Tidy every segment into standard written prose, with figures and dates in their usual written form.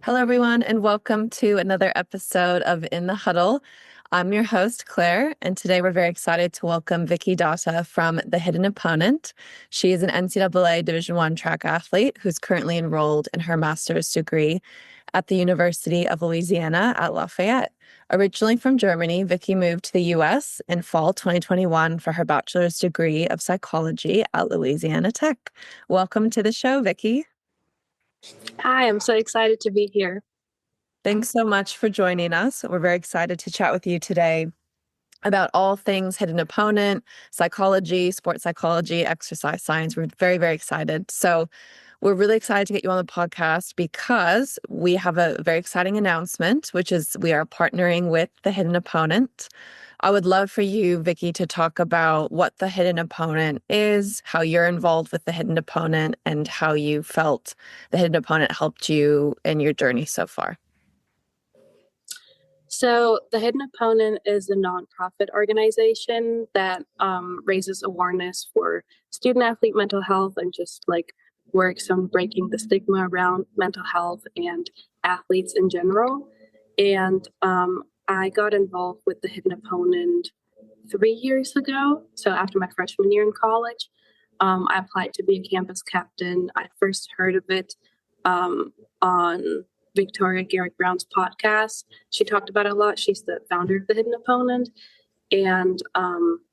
Hello, everyone, and welcome to another episode of In the Huddle. I'm your host, Claire, and today we're very excited to welcome Vicky Datta from The Hidden Opponent. She is an NCAA Division I track athlete who's currently enrolled in her master's degree at the University of Louisiana at Lafayette. Originally from Germany, Vicky moved to the U.S. in fall 2021 for her bachelor's degree of psychology at Louisiana Tech. Welcome to the show, Vicky. Hi, I'm so excited to be here. Thanks so much for joining us. We're very excited to chat with you today about all things hidden opponent, psychology, sports psychology, exercise science. We're very, very excited. So we're really excited to get you on the podcast because we have a very exciting announcement, which is we are partnering with The Hidden Opponent. I would love for you, Vicky, to talk about what The Hidden Opponent is, how you're involved with The Hidden Opponent, and how you felt The Hidden Opponent helped you in your journey so far. So, The Hidden Opponent is a nonprofit organization that raises awareness for student athlete mental health and just works on breaking the stigma around mental health and athletes in general. And I got involved with The Hidden Opponent 3 years ago. So, after my freshman year in college, I applied to be a campus captain. I first heard of it on Victoria Garrick Brown's podcast. She talked about it a lot. She's the founder of The Hidden Opponent. And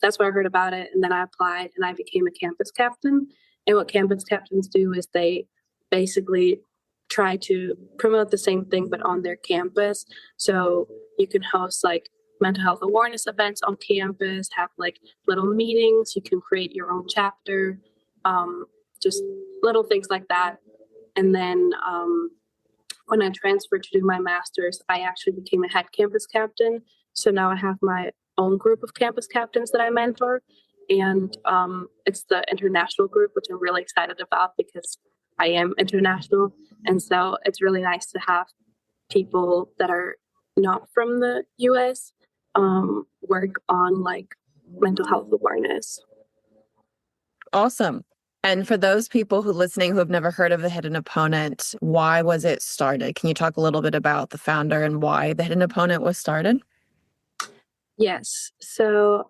that's where I heard about it. And then I applied and I became a campus captain. And what campus captains do is they basically try to promote the same thing, but on their campus. So you can host mental health awareness events on campus, have little meetings. You can create your own chapter, just little things like that. And then when I transferred to do my master's, I actually became a head campus captain. So now I have my own group of campus captains that I mentor. And it's the international group, which I'm really excited about because I am international. And so it's really nice to have people that are not from the US work on mental health awareness. Awesome. And for those people listening who have never heard of The Hidden Opponent, why was it started? Can you talk a little bit about the founder and why The Hidden Opponent was started? Yes. So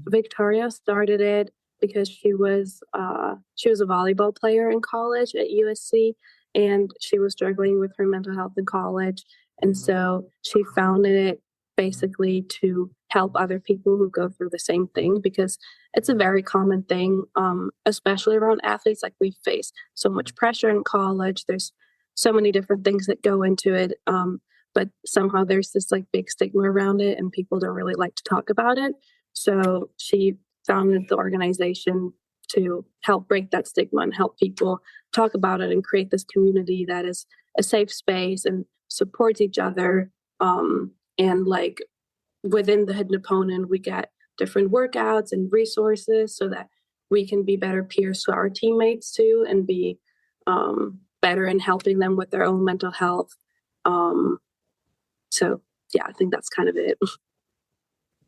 Victoria started it because she was a volleyball player in college at USC, and she was struggling with her mental health in college. And so she founded it basically to help other people who go through the same thing, because it's a very common thing, especially around athletes. We face so much pressure in college. There's so many different things that go into it. But somehow there's this big stigma around it and people don't really like to talk about it. So she founded the organization to help break that stigma and help people talk about it and create this community that is a safe space and supports each other. And within The Hidden Opponent, we get different workouts and resources so that we can be better peers to our teammates too, and be better in helping them with their own mental health. So yeah, I think that's kind of it.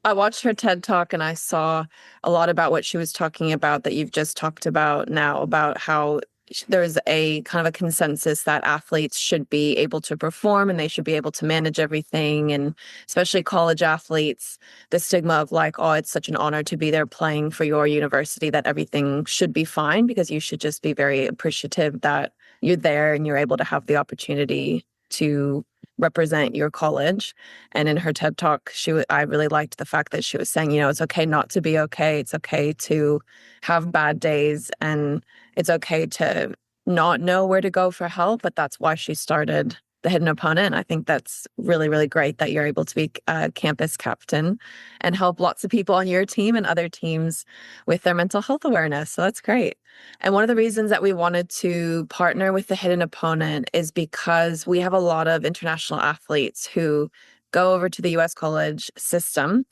I watched her TED Talk and I saw a lot about what she was talking about that you've just talked about now, about how there's a kind of a consensus that athletes should be able to perform and they should be able to manage everything. And especially college athletes, the stigma of oh, it's such an honor to be there playing for your university, that everything should be fine because you should just be very appreciative that you're there and you're able to have the opportunity to represent your college. And in her TED Talk, I really liked the fact that she was saying, it's okay not to be okay. It's okay to have bad days, and it's okay to not know where to go for help. But that's why she started The Hidden Opponent. I think that's really, really great that you're able to be a campus captain and help lots of people on your team and other teams with their mental health awareness. So that's great. And one of the reasons that we wanted to partner with The Hidden Opponent is because we have a lot of international athletes who go over to the US college system,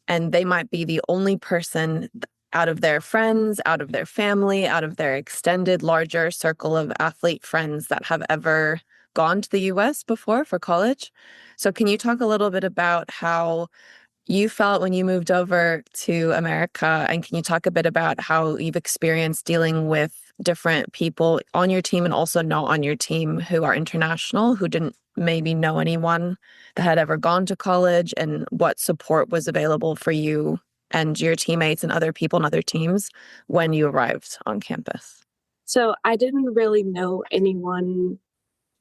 and they might be the only person out of their friends, out of their family, out of their extended larger circle of athlete friends that have ever gone to the US before for college. So can you talk a little bit about how you felt when you moved over to America? And can you talk a bit about how you've experienced dealing with different people on your team and also not on your team who are international, who didn't maybe know anyone that had ever gone to college, and what support was available for you and your teammates and other people and other teams when you arrived on campus? So I didn't really know anyone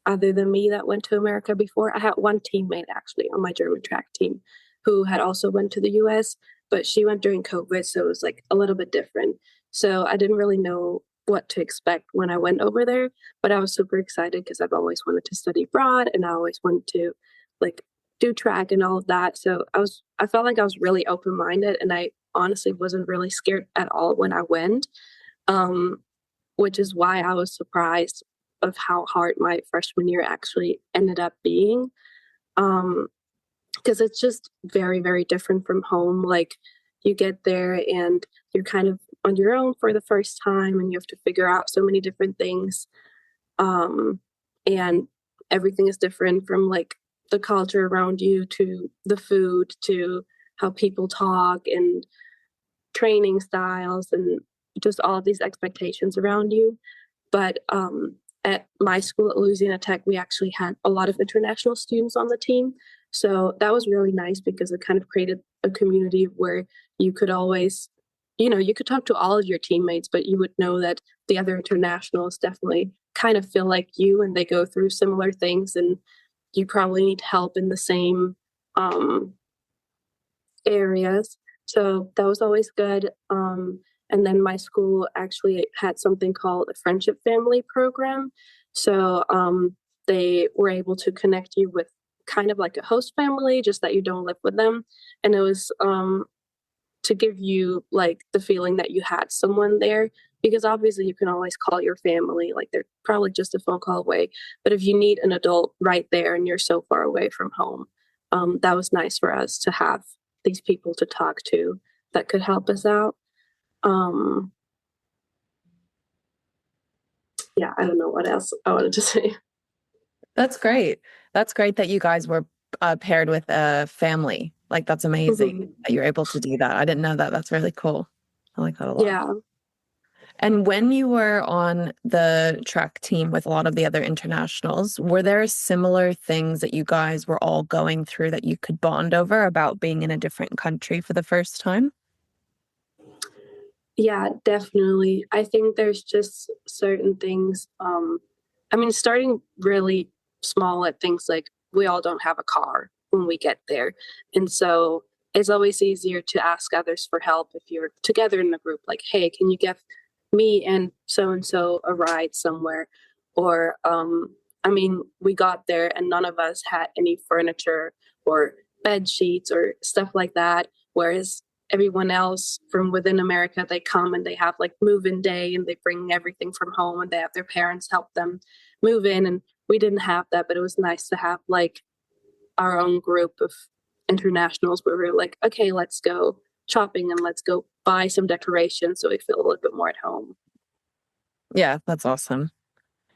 other than me that went to America before. I had one teammate actually on my German track team who had also went to the US, but she went during COVID, so it was like a little bit different. So I didn't really know what to expect when I went over there, but I was super excited because I've always wanted to study abroad and I always wanted to like do track and all of that. So I felt like I was really open-minded and I honestly wasn't really scared at all when I went. Um, which is why I was surprised of how hard my freshman year actually ended up being. Because it's just very, very different from home. Like you get there and you're kind of on your own for the first time and you have to figure out so many different things. And everything is different from like the culture around you to the food to how people talk and training styles and just all of these expectations around you. But at my school at Louisiana Tech, we actually had a lot of international students on the team. So that was really nice because it kind of created a community where you could always, you could talk to all of your teammates, but you would know that the other internationals definitely kind of feel like you and they go through similar things and you probably need help in the same areas. So that was always good. And then my school actually had something called a friendship family program. So they were able to connect you with kind of like a host family, just that you don't live with them. And it was to give you like the feeling that you had someone there, because obviously you can always call your family, like they're probably just a phone call away. But if you need an adult right there and you're so far away from home, that was nice for us to have these people to talk to that could help us out. Um, yeah, I don't know what else I wanted to say. That's great. That's great that you guys were paired with a family. Like, that's amazing Mhm. that you're able to do that. I didn't know that. That's really cool. I like that a lot. Yeah. And when you were on the track team with a lot of the other internationals, were there similar things that you guys were all going through that you could bond over about being in a different country for the first time? Yeah, definitely. I think there's just certain things. I mean, starting really small at things like we all don't have a car when we get there. And so it's always easier to ask others for help if you're together in the group, like, hey, can you give me and so a ride somewhere? Or, I mean, we got there and none of us had any furniture or bed sheets or stuff like that. Whereas everyone else from within America, they come and they have like move in day and they bring everything from home and they have their parents help them move in. And we didn't have that, but it was nice to have like our own group of internationals where we were like, okay, let's go shopping and let's go buy some decorations so we feel a little bit more at home. Yeah, that's awesome.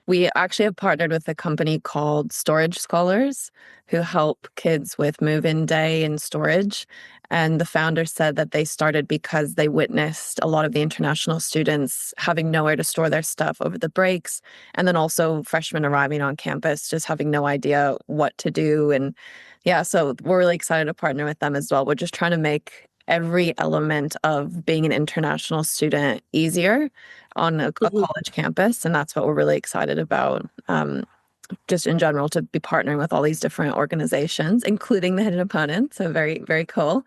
We actually have partnered with a company called Storage Scholars who help kids with move-in day and storage. And the founder said that they started because they witnessed a lot of the international students having nowhere to store their stuff over the breaks. And then also freshmen arriving on campus, just having no idea what to do. And yeah, so we're really excited to partner with them as well. We're just trying to make every element of being an international student easier on a Mhm. college campus. And that's what we're really excited about, just in general, to be partnering with all these different organizations, including the Hidden Opponent. So very, very cool.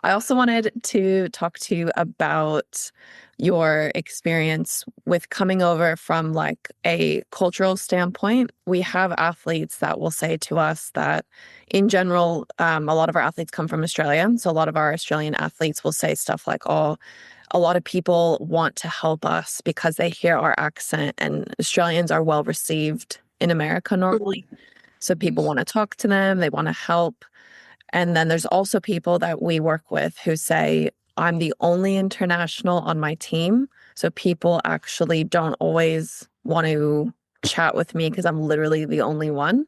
I also wanted to talk to you about your experience with coming over from like a cultural standpoint. We have athletes that will say to us that in general, a lot of our athletes come from Australia. So a lot of our Australian athletes will say stuff like, oh, a lot of people want to help us because they hear our accent, and Australians are well received in America Mhm. normally. So people want to talk to them, they want to help. And then there's also people that we work with who say, I'm the only international on my team. So people actually don't always want to chat with me because I'm literally the only one.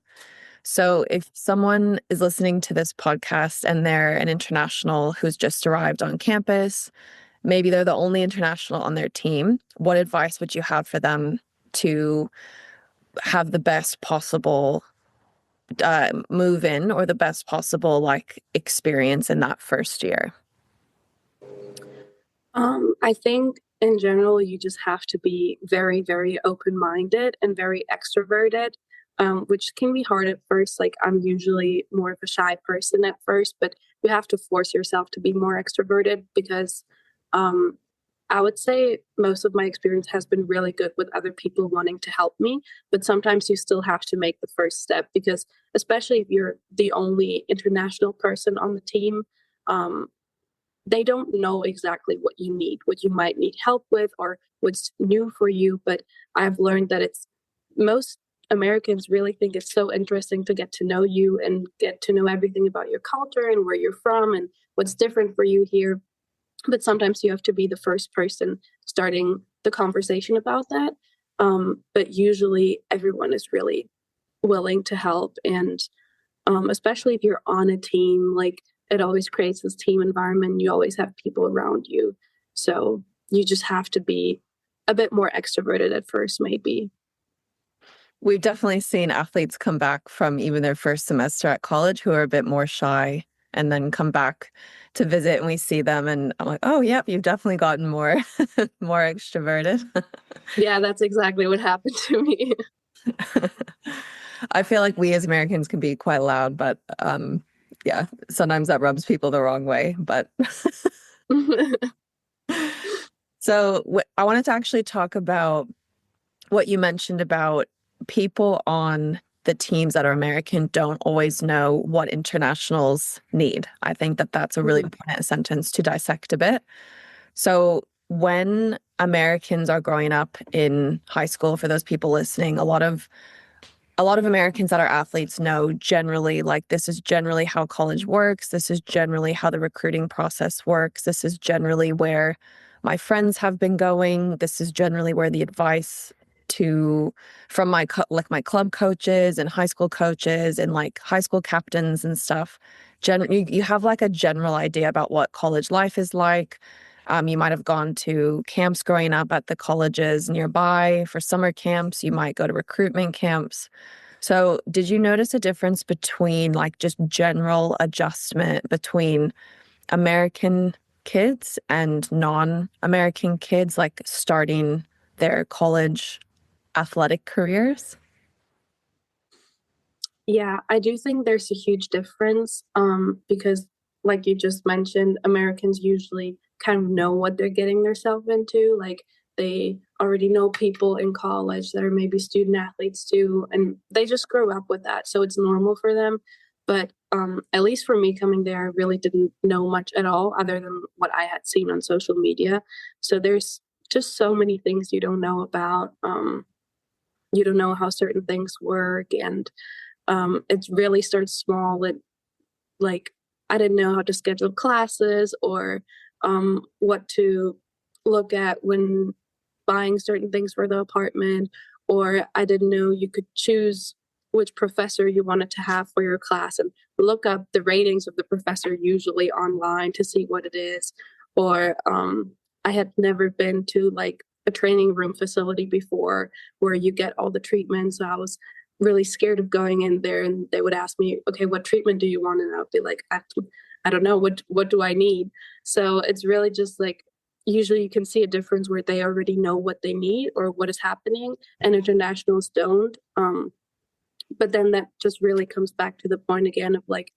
So if someone is listening to this podcast and they're an international who's just arrived on campus, maybe they're the only international on their team, what advice would you have for them to have the best possible move in or the best possible like experience in that first year? I think in general, you just have to be very, very open-minded and very extroverted, which can be hard at first. Like I'm usually more of a shy person at first, but you have to force yourself to be more extroverted because um, I would say most of my experience has been really good with other people wanting to help me, but sometimes you still have to make the first step because, especially if you're the only international person on the team, um, they don't know exactly what you need, what you might need help with, or what's new for you. But I've learned that it's most Americans really think it's so interesting to get to know you and get to know everything about your culture and where you're from and what's different for you here. But sometimes you have to be the first person starting the conversation about that. But usually everyone is really willing to help. And especially if you're on a team, like it always creates this team environment. You always have people around you. So you just have to be a bit more extroverted at first, maybe. We've definitely seen athletes come back from even their first semester at college who are a bit more shy and then come back to visit and we see them and I'm like, oh, yep, you've definitely gotten more more extroverted. Yeah, that's exactly what happened to me. I feel like we as Americans can be quite loud, but yeah, sometimes that rubs people the wrong way. But so I wanted to actually talk about what you mentioned about people on the teams that are American don't always know what internationals need. I think that that's a really important sentence to dissect a bit. So when Americans are growing up in high school, for those people listening, a lot of Americans that are athletes know generally, like, this is generally how college works. This is generally how the recruiting process works. This is generally where my friends have been going. This is generally where the advice to from like my club coaches and high school coaches and like high school captains and stuff. You have like a general idea about what college life is like. You might have gone to camps growing up at the colleges nearby for summer camps. You might go to recruitment camps. So, did you notice a difference between like just general adjustment between American kids and non-American kids, like starting their college athletic careers? Yeah, I do think there's a huge difference because, like you just mentioned, Americans usually kind of know what they're getting themselves into. Like they already know people in college that are maybe student athletes too, and they just grow up with that. So it's normal for them. But at least for me coming there, I really didn't know much at all other than what I had seen on social media. So there's just so many things you don't know about. You don't know how certain things work and it really starts small. Like I didn't know how to schedule classes or what to look at when buying certain things for the apartment, or I didn't know you could choose which professor you wanted to have for your class and look up the ratings of the professor usually online to see what it is. Or I had never been to like a training room facility before where you get all the treatments. So I was really scared of going in there and they would ask me, okay, what treatment do you want? And I would be like, I don't know, what do I need? So it's really just like usually you can see a difference where they already know what they need or what is happening and internationals don't. But then that just really comes back to the point again of like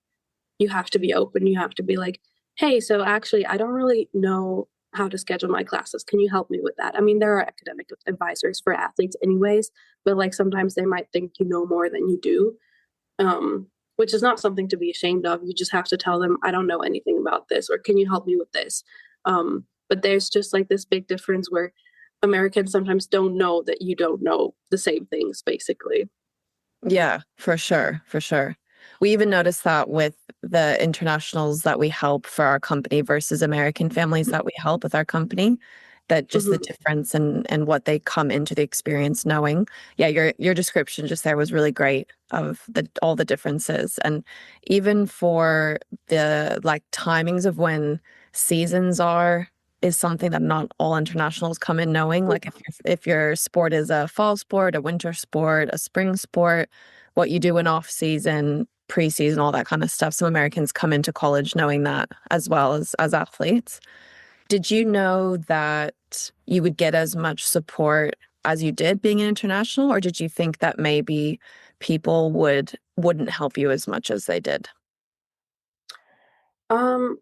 you have to be open. You have to be like, hey, so actually I don't really know how to schedule my classes. Can you help me with that? I mean, there are academic advisors for athletes anyways, but like sometimes they might think you know more than you do. Which is not something to be ashamed of. You just have to tell them, I don't know anything about this, or can you help me with this? But there's just like this big difference where Americans sometimes don't know that you don't know the same things, basically. Yeah, for sure, for sure. We even noticed that with the internationals that we help for our company versus American families that we help with our company. that just the Mhm. difference and what they come into the experience knowing. Yeah, your description just there was really great of the all the differences. And even for the like timings of when seasons are is something that not all internationals come in knowing. Like if your sport is a fall sport, a winter sport, a spring sport, what you do in off season, preseason, all that kind of stuff. Some Americans come into college knowing that as well as athletes. Did you know that you would get as much support as you did being an international, or did you think that maybe people wouldn't help you as much as they did? Um,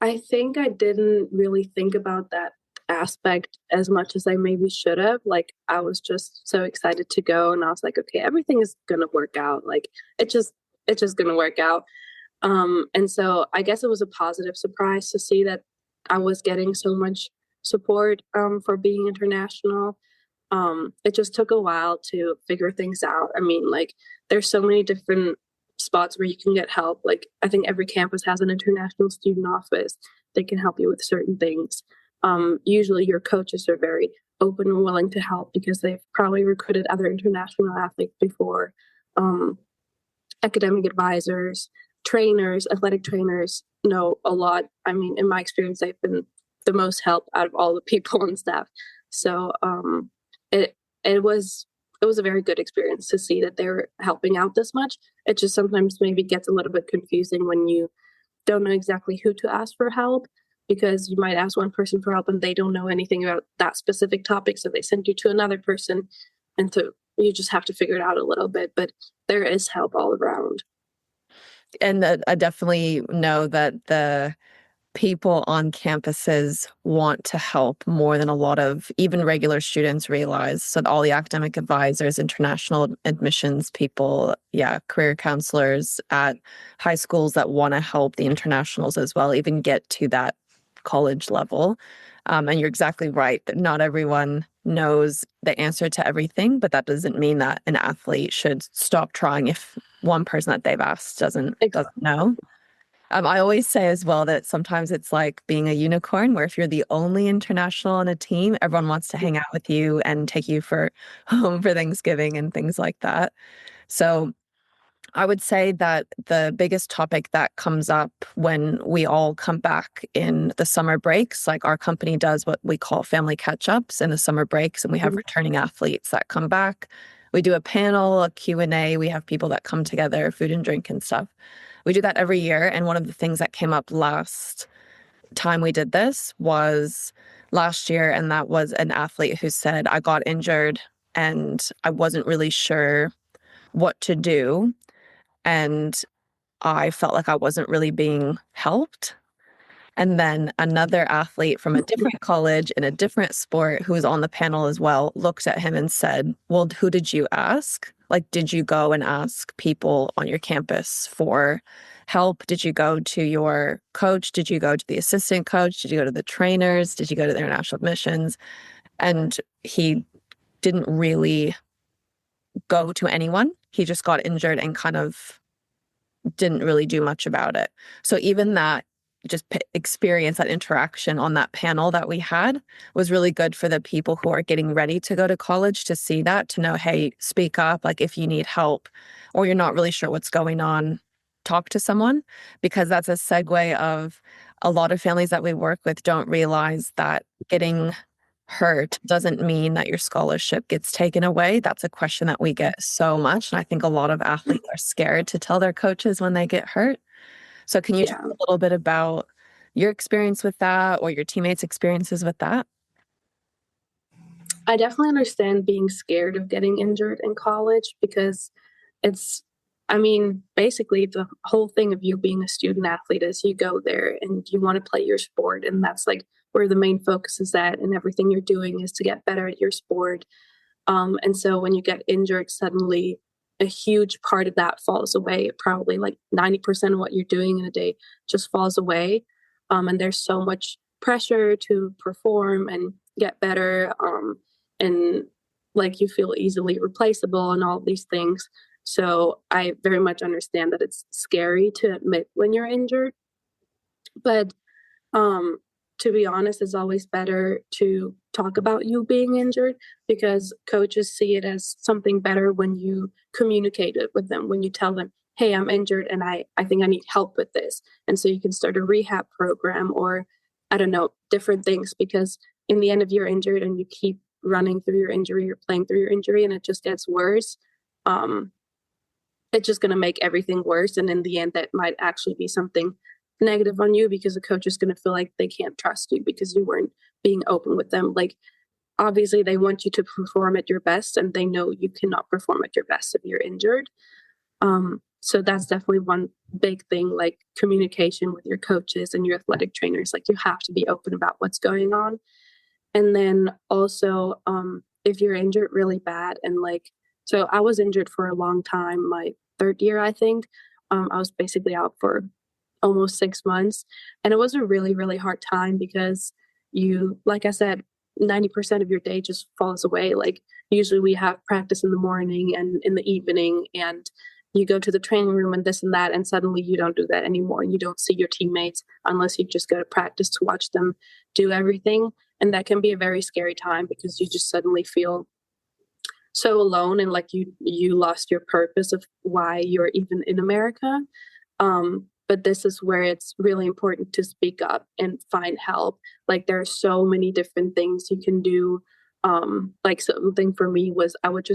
I think I didn't really think about that aspect as much as I maybe should have. Like, I was just so excited to go, and I was like, okay, everything is gonna work out. Like, it just it's just gonna work out. And so I guess it was a positive surprise to see that I was getting so much support for being international. It just took a while to figure things out. I mean, like, there's so many different spots where you can get help. Like, I think every campus has an international student office. They can help you with certain things. Usually, your coaches are very open and willing to help because they've probably recruited other international athletes before. Um, Academic advisors, trainers, athletic trainers know a lot. I mean, in my experience, they've been the most help out of all the people on staff. So it it was it was a very good experience to see that they're helping out this much. It just sometimes maybe gets a little bit confusing when you don't know exactly who to ask for help because you might ask one person for help and they don't know anything about that specific topic, so they send you to another person, and so you just have to figure it out a little bit. But there is help all around. And I definitely know that the people on campuses want to help more than a lot of even regular students realize. So all the academic advisors, international admissions people, yeah, career counselors at high schools that want to help the internationals as well, even get to that college level. And you're exactly right that not everyone knows the answer to everything, but that doesn't mean that an athlete should stop trying if one person that they've asked doesn't know. I always say as well that sometimes it's like being a unicorn, where if you're the only international on a team, everyone wants to hang out with you and take you for home for Thanksgiving and things like that. So I would say that the biggest topic that comes up when we all come back in the summer breaks, like our company does what we call family catch-ups in the summer breaks, and we have Mhm. returning athletes that come back. We do a panel, a Q&A. We have people that come together, food and drink and stuff. We do that every year. And one of the things that came up last time we did this was last year, and that was an athlete who said, I got injured and I wasn't really sure what to do. And I felt like I wasn't really being helped. And then another athlete from a different college in a different sport who was on the panel as well looked at him and said, well, who did you ask? Like, did you go and ask people on your campus for help? Did you go to your coach? Did you go to the assistant coach? Did you go to the trainers? Did you go to the international admissions? And he didn't really go to anyone. He just got injured and kind of didn't really do much about it. So even that just experience, that interaction on that panel that we had was really good for the people who are getting ready to go to college to see that, to know, hey, speak up, like if you need help or you're not really sure what's going on, talk to someone, because that's a segue of a lot of families that we work with don't realize that getting hurt doesn't mean that your scholarship gets taken away. That's a question that we get so much. And I think a lot of athletes are scared to tell their coaches when they get hurt. So can you talk Yeah. a little bit about your experience with that or your teammates' experiences with that? I definitely understand being scared of getting injured in college because it's, I mean, basically the whole thing of you being a student athlete is you go there and you want to play your sport. And that's like where the main focus is at. And everything you're doing is to get better at your sport. And so when you get injured, suddenly a huge part of that falls away. Probably like 90% of what you're doing in a day just falls away. And there's so much pressure to perform and get better. And like you feel easily replaceable and all these things. So I very much understand that it's scary to admit when you're injured. But um, to be honest, it's always better to talk about you being injured because coaches see it as something better when you communicate it with them, when you tell them, hey, I'm injured and I think I need help with this. And so you can start a rehab program or, I don't know, different things, because in the end, if you're injured and you keep running through your injury, you're playing through your injury and it just gets worse, it's just going to make everything worse. And in the end, that might actually be something negative on you because the coach is going to feel like they can't trust you because you weren't being open with them. Like, obviously, they want you to perform at your best, and they know you cannot perform at your best if you're injured. So that's definitely one big thing, like communication with your coaches and your athletic trainers. Like, you have to be open about what's going on. And then also, if you're injured really bad and like, so I was injured for a long time, my third year, I think. I was basically out for almost 6 months. And it was a really, really hard time because like I said, 90% of your day just falls away. Like, usually we have practice in the morning and in the evening, and you go to the training room and this and that, and suddenly you don't do that anymore. You don't see your teammates unless you just go to practice to watch them do everything. And that can be a very scary time because you just suddenly feel so alone and like you lost your purpose of why you're even in America. But this is where it's really important to speak up and find help. Like, there are so many different things you can do. Like, something for me was I would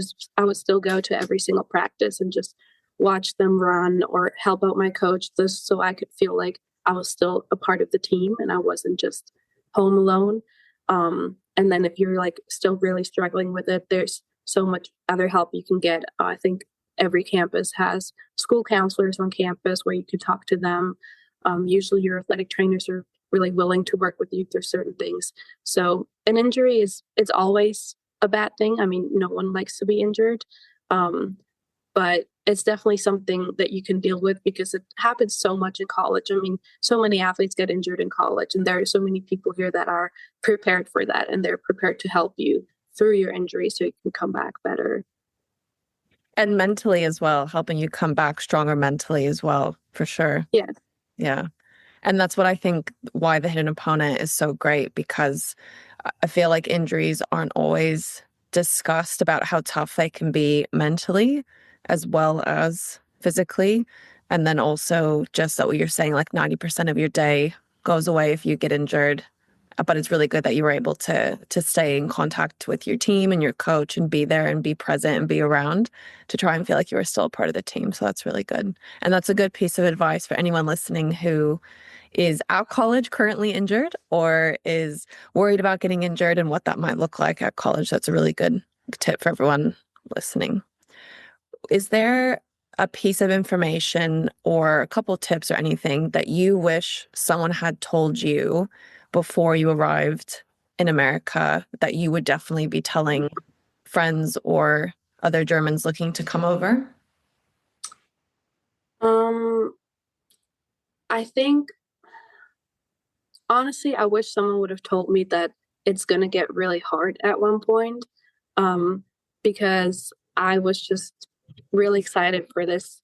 still go to every single practice and just watch them run or help out my coach, just so I could feel like I was still a part of the team and I wasn't just home alone. And then if you're like still really struggling with it, there's so much other help you can get. I think every campus has school counselors on campus where you can talk to them. Usually your athletic trainers are really willing to work with you through certain things. So an injury it's always a bad thing. I mean, no one likes to be injured. But it's definitely something that you can deal with because it happens so much in college. I mean, so many athletes get injured in college, and there are so many people here that are prepared for that, and they're prepared to help you through your injury so you can come back better. And mentally as well, helping you come back stronger mentally as well, for sure. Yeah. Yeah. And that's what I think why the hidden opponent is so great, because I feel like injuries aren't always discussed about how tough they can be mentally as well as physically. And then also just that what you're saying, like 90% of your day goes away if you get injured. But it's really good that you were able to stay in contact with your team and your coach and be there and be present and be around to try and feel like you were still a part of the team. So that's really good. And that's a good piece of advice for anyone listening who is out college currently injured or is worried about getting injured and what that might look like at college. That's a really good tip for everyone listening. Is there a piece of information or a couple tips or anything that you wish someone had told you before you arrived in America that you would definitely be telling friends or other Germans looking to come over? I think, honestly, I wish someone would have told me that it's going to get really hard at one point, because I was just really excited for this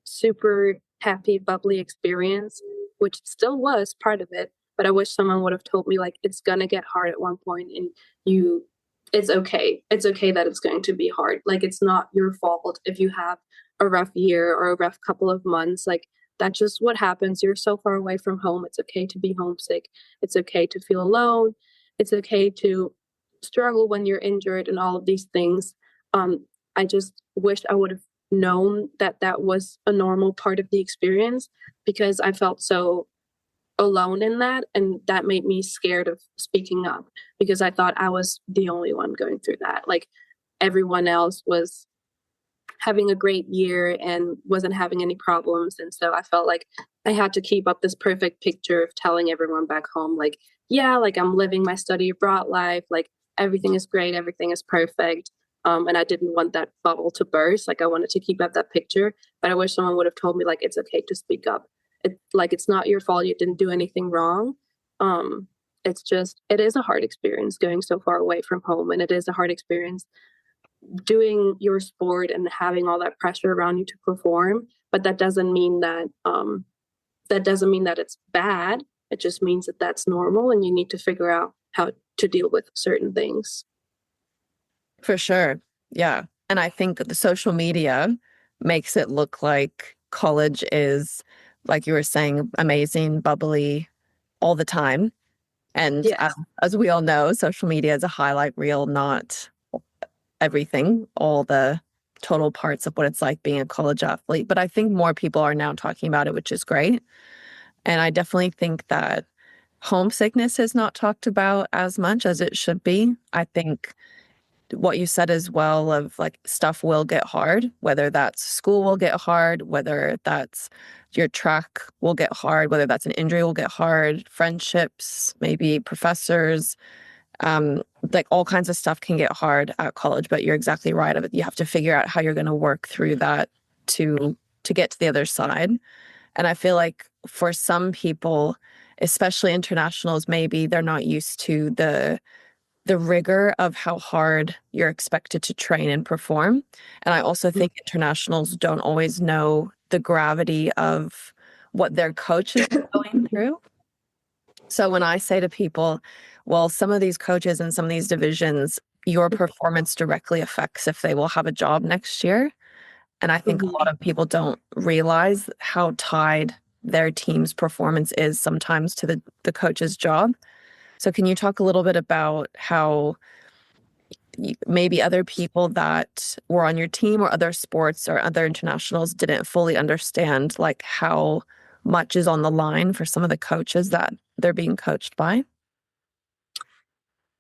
super happy, bubbly experience, which still was part of it. But I wish someone would have told me, like, it's going to get hard at one point and it's okay. It's okay that it's going to be hard. Like, it's not your fault if you have a rough year or a rough couple of months. Like, that's just what happens. You're so far away from home. It's okay to be homesick. It's okay to feel alone. It's okay to struggle when you're injured and all of these things. I just wish I would have known that that was a normal part of the experience because I felt so alone in that. And that made me scared of speaking up because I thought I was the only one going through that. Like, everyone else was having a great year and wasn't having any problems. And so I felt like I had to keep up this perfect picture of telling everyone back home, like, yeah, like I'm living my study abroad life. Like, everything is great. Everything is perfect. And I didn't want that bubble to burst. Like, I wanted to keep up that picture, but I wish someone would have told me, like, it's okay to speak up. It's not your fault. You didn't do anything wrong. It's just, it is a hard experience going so far away from home. And it is a hard experience doing your sport and having all that pressure around you to perform. But that doesn't mean that it's bad. It just means that that's normal and you need to figure out how to deal with certain things. For sure. Yeah. And I think the social media makes it look like college is, like you were saying, amazing, bubbly all the time. And Yes. as we all know, social media is a highlight reel, not everything, all the total parts of what it's like being a college athlete. But I think more people are now talking about it, which is great. And I definitely think that homesickness is not talked about as much as it should be. I think what you said as well of like stuff will get hard, whether that's school will get hard, whether that's your track will get hard, whether that's an injury will get hard, friendships, maybe professors, like all kinds of stuff can get hard at college, but you're exactly right of it. You have to figure out how you're going to work through that to get to the other side. And I feel like for some people, especially internationals, maybe they're not used to the rigor of how hard you're expected to train and perform. And I also think internationals don't always know the gravity of what their coach is going through. So when I say to people, well, some of these coaches in some of these divisions, your performance directly affects if they will have a job next year. And I think a Mhm. lot of people don't realize how tied their team's performance is sometimes to the coach's job. So can you talk a little bit about how maybe other people that were on your team or other sports or other internationals didn't fully understand like how much is on the line for some of the coaches that they're being coached by?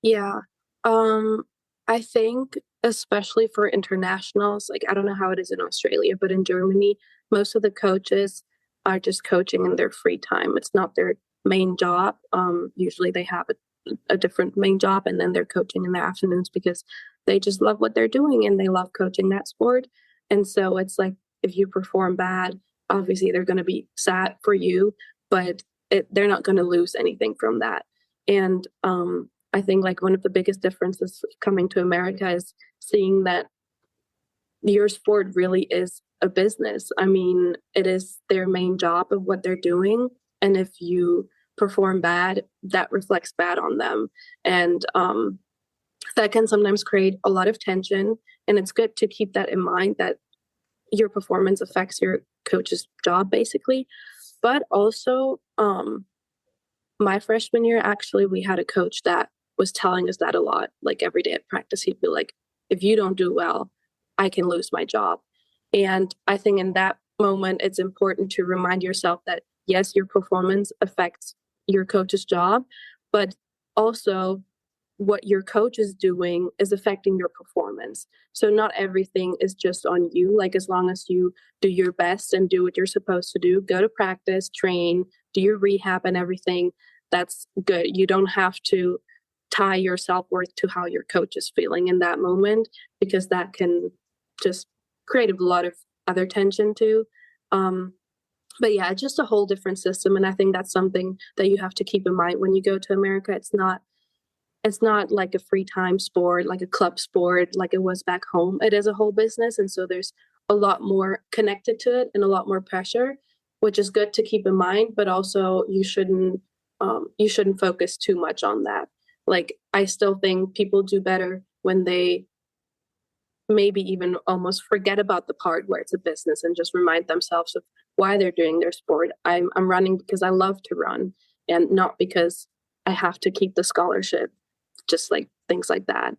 Yeah. Um, I think especially for internationals, like I don't know how it is in Australia, but in Germany, most of the coaches are just coaching in their free time. It's not their main job. Usually they have a different main job and then they're coaching in the afternoons because they just love what they're doing and they love coaching that sport. And so it's like if you perform bad, obviously they're going to be sad for you, but they're not going to lose anything from that. And I think like one of the biggest differences coming to America is seeing that your sport really is a business. I mean, it is their main job of what they're doing. And if you perform bad, that reflects bad on them. And that can sometimes create a lot of tension. And it's good to keep that in mind that your performance affects your coach's job, basically. But also, my freshman year, actually, we had a coach that was telling us that a lot. Like every day at practice, he'd be like, if you don't do well, I can lose my job. And I think in that moment, it's important to remind yourself that yes, your performance affects your coach's job, but also what your coach is doing is affecting your performance. So not everything is just on you. Like as long as you do your best and do what you're supposed to do, go to practice, train, do your rehab and everything, that's good. You don't have to tie your self-worth to how your coach is feeling in that moment because that can just create a lot of other tension too. Um, but yeah, just a whole different system. And I think that's something that you have to keep in mind when you go to America. It's not like a free time sport, like a club sport, like it was back home. It is a whole business. And so there's a lot more connected to it and a lot more pressure, which is good to keep in mind, but also you shouldn't focus too much on that. Like I still think people do better when they maybe even almost forget about the part where it's a business and just remind themselves of why they're doing their sport. I'm running because I love to run and not because I have to keep the scholarship, just like things like that.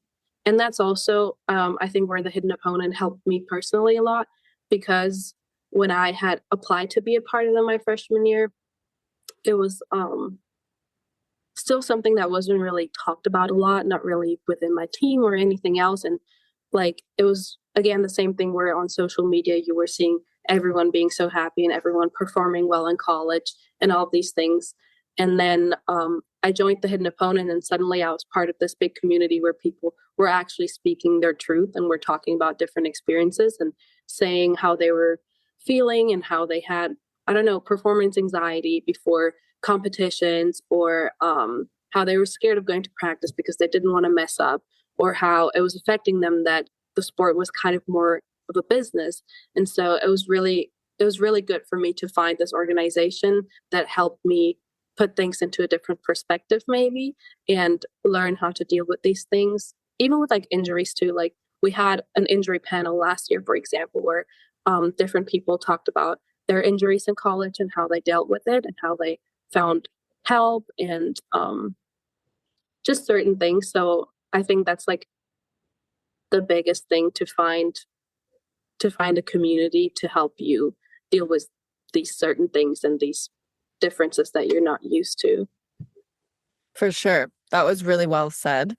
And that's also, I think, where the hidden opponent helped me personally a lot because when I had applied to be a part of them my freshman year, it was still something that wasn't really talked about a lot, not really within my team or anything else. And like it was again the same thing where on social media you were seeing everyone being so happy and everyone performing well in college and all of these things. And then I joined the hidden opponent, and suddenly I was part of this big community where people were actually speaking their truth and were talking about different experiences and saying how they were feeling and how they had, I don't know, performance anxiety before competitions or how they were scared of going to practice because they didn't want to mess up or how it was affecting them that the sport was kind of more of a business. And so it was really good for me to find this organization that helped me put things into a different perspective maybe and learn how to deal with these things, even with like injuries too. Like we had an injury panel last year, for example, where different people talked about their injuries in college and how they dealt with it and how they found help and just certain things. So I think that's like the biggest thing, to find a community to help you deal with these certain things and these differences that you're not used to. For sure. That was really well said.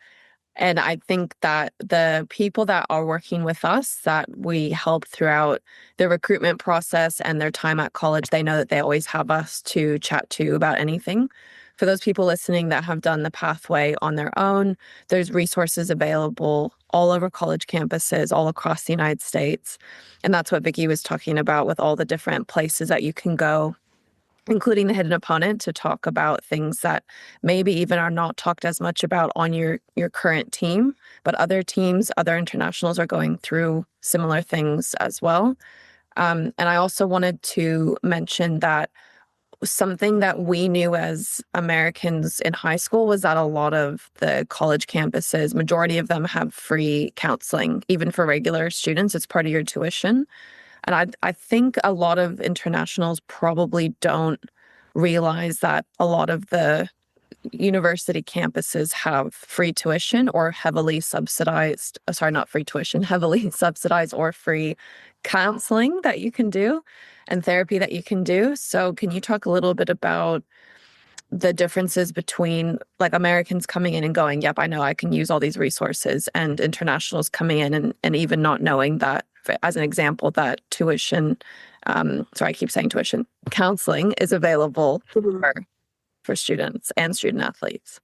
And I think that the people that are working with us, that we help throughout the recruitment process and their time at college, they know that they always have us to chat to about anything. For those people listening that have done the pathway on their own, there's resources available all over college campuses, all across the United States. And that's what Vicky was talking about with all the different places that you can go, including the hidden opponent, to talk about things that maybe even are not talked as much about on your current team, but other teams, other internationals are going through similar things as well. And I also wanted to mention that something that we knew as Americans in high school was that a lot of the college campuses, majority of them have free counseling, even for regular students. It's part of your tuition. And I think a lot of internationals probably don't realize that a lot of the university campuses have free tuition or heavily subsidized, sorry, not free tuition, heavily subsidized or free counseling that you can do and therapy that you can do. So can you talk a little bit about the differences between like Americans coming in and going, yep, I know I can use all these resources, and internationals coming in and even not knowing that, as an example, that tuition, sorry, I keep saying tuition, counseling is available for students and student athletes.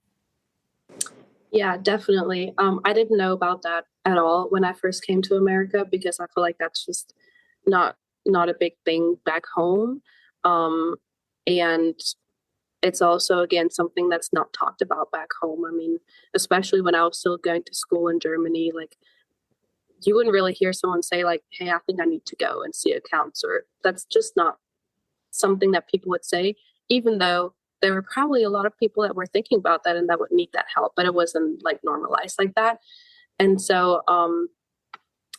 Yeah, definitely. I didn't know about that at all when I first came to America because I feel like that's just not not a big thing back home. And it's also again something that's not talked about back home. I mean, especially when I was still going to school in Germany, like you wouldn't really hear someone say like, "Hey, I think I need to go and see a counselor." That's just not something that people would say, even though there were probably a lot of people that were thinking about that and that would need that help, but it wasn't like normalized like that. And so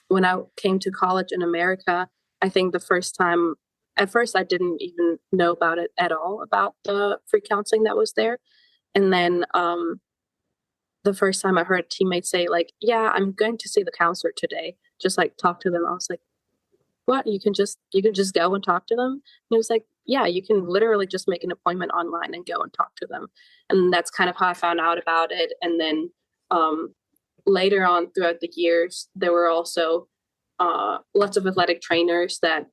when I came to college in America, I think the first time, at first, I didn't even know about it at all, about the free counseling that was there. And then the first time I heard a teammate say, like, yeah, I'm going to see the counselor today, just like talk to them. I was like, what? You can just go and talk to them? And it was like, yeah, you can literally just make an appointment online and go and talk to them. And that's kind of how I found out about it. And then later on throughout the years, there were also lots of athletic trainers that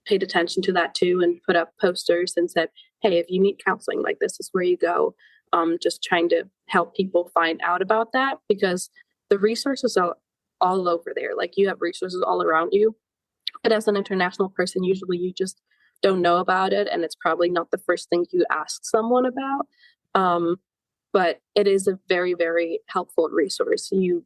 paid attention to that too and put up posters and said, hey, if you need counseling, like this is where you go. Just trying to help people find out about that because the resources are all over there. Like you have resources all around you. But as an international person, usually you just don't know about it. And it's probably not the first thing you ask someone about. But it is a very, very helpful resource. You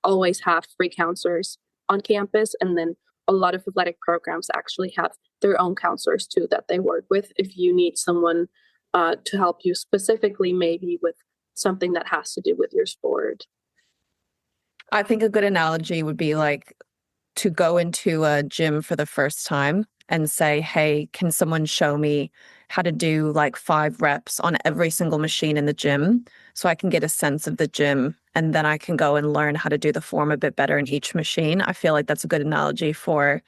always have free counselors on campus. And then a lot of athletic programs actually have their own counselors too that they work with if you need someone to help you specifically, maybe with something that has to do with your sport. I think a good analogy would be like to go into a gym for the first time and say, hey, can someone show me how to do like 5 reps on every single machine in the gym so I can get a sense of the gym and then I can go and learn how to do the form a bit better in each machine. I feel like that's a good analogy for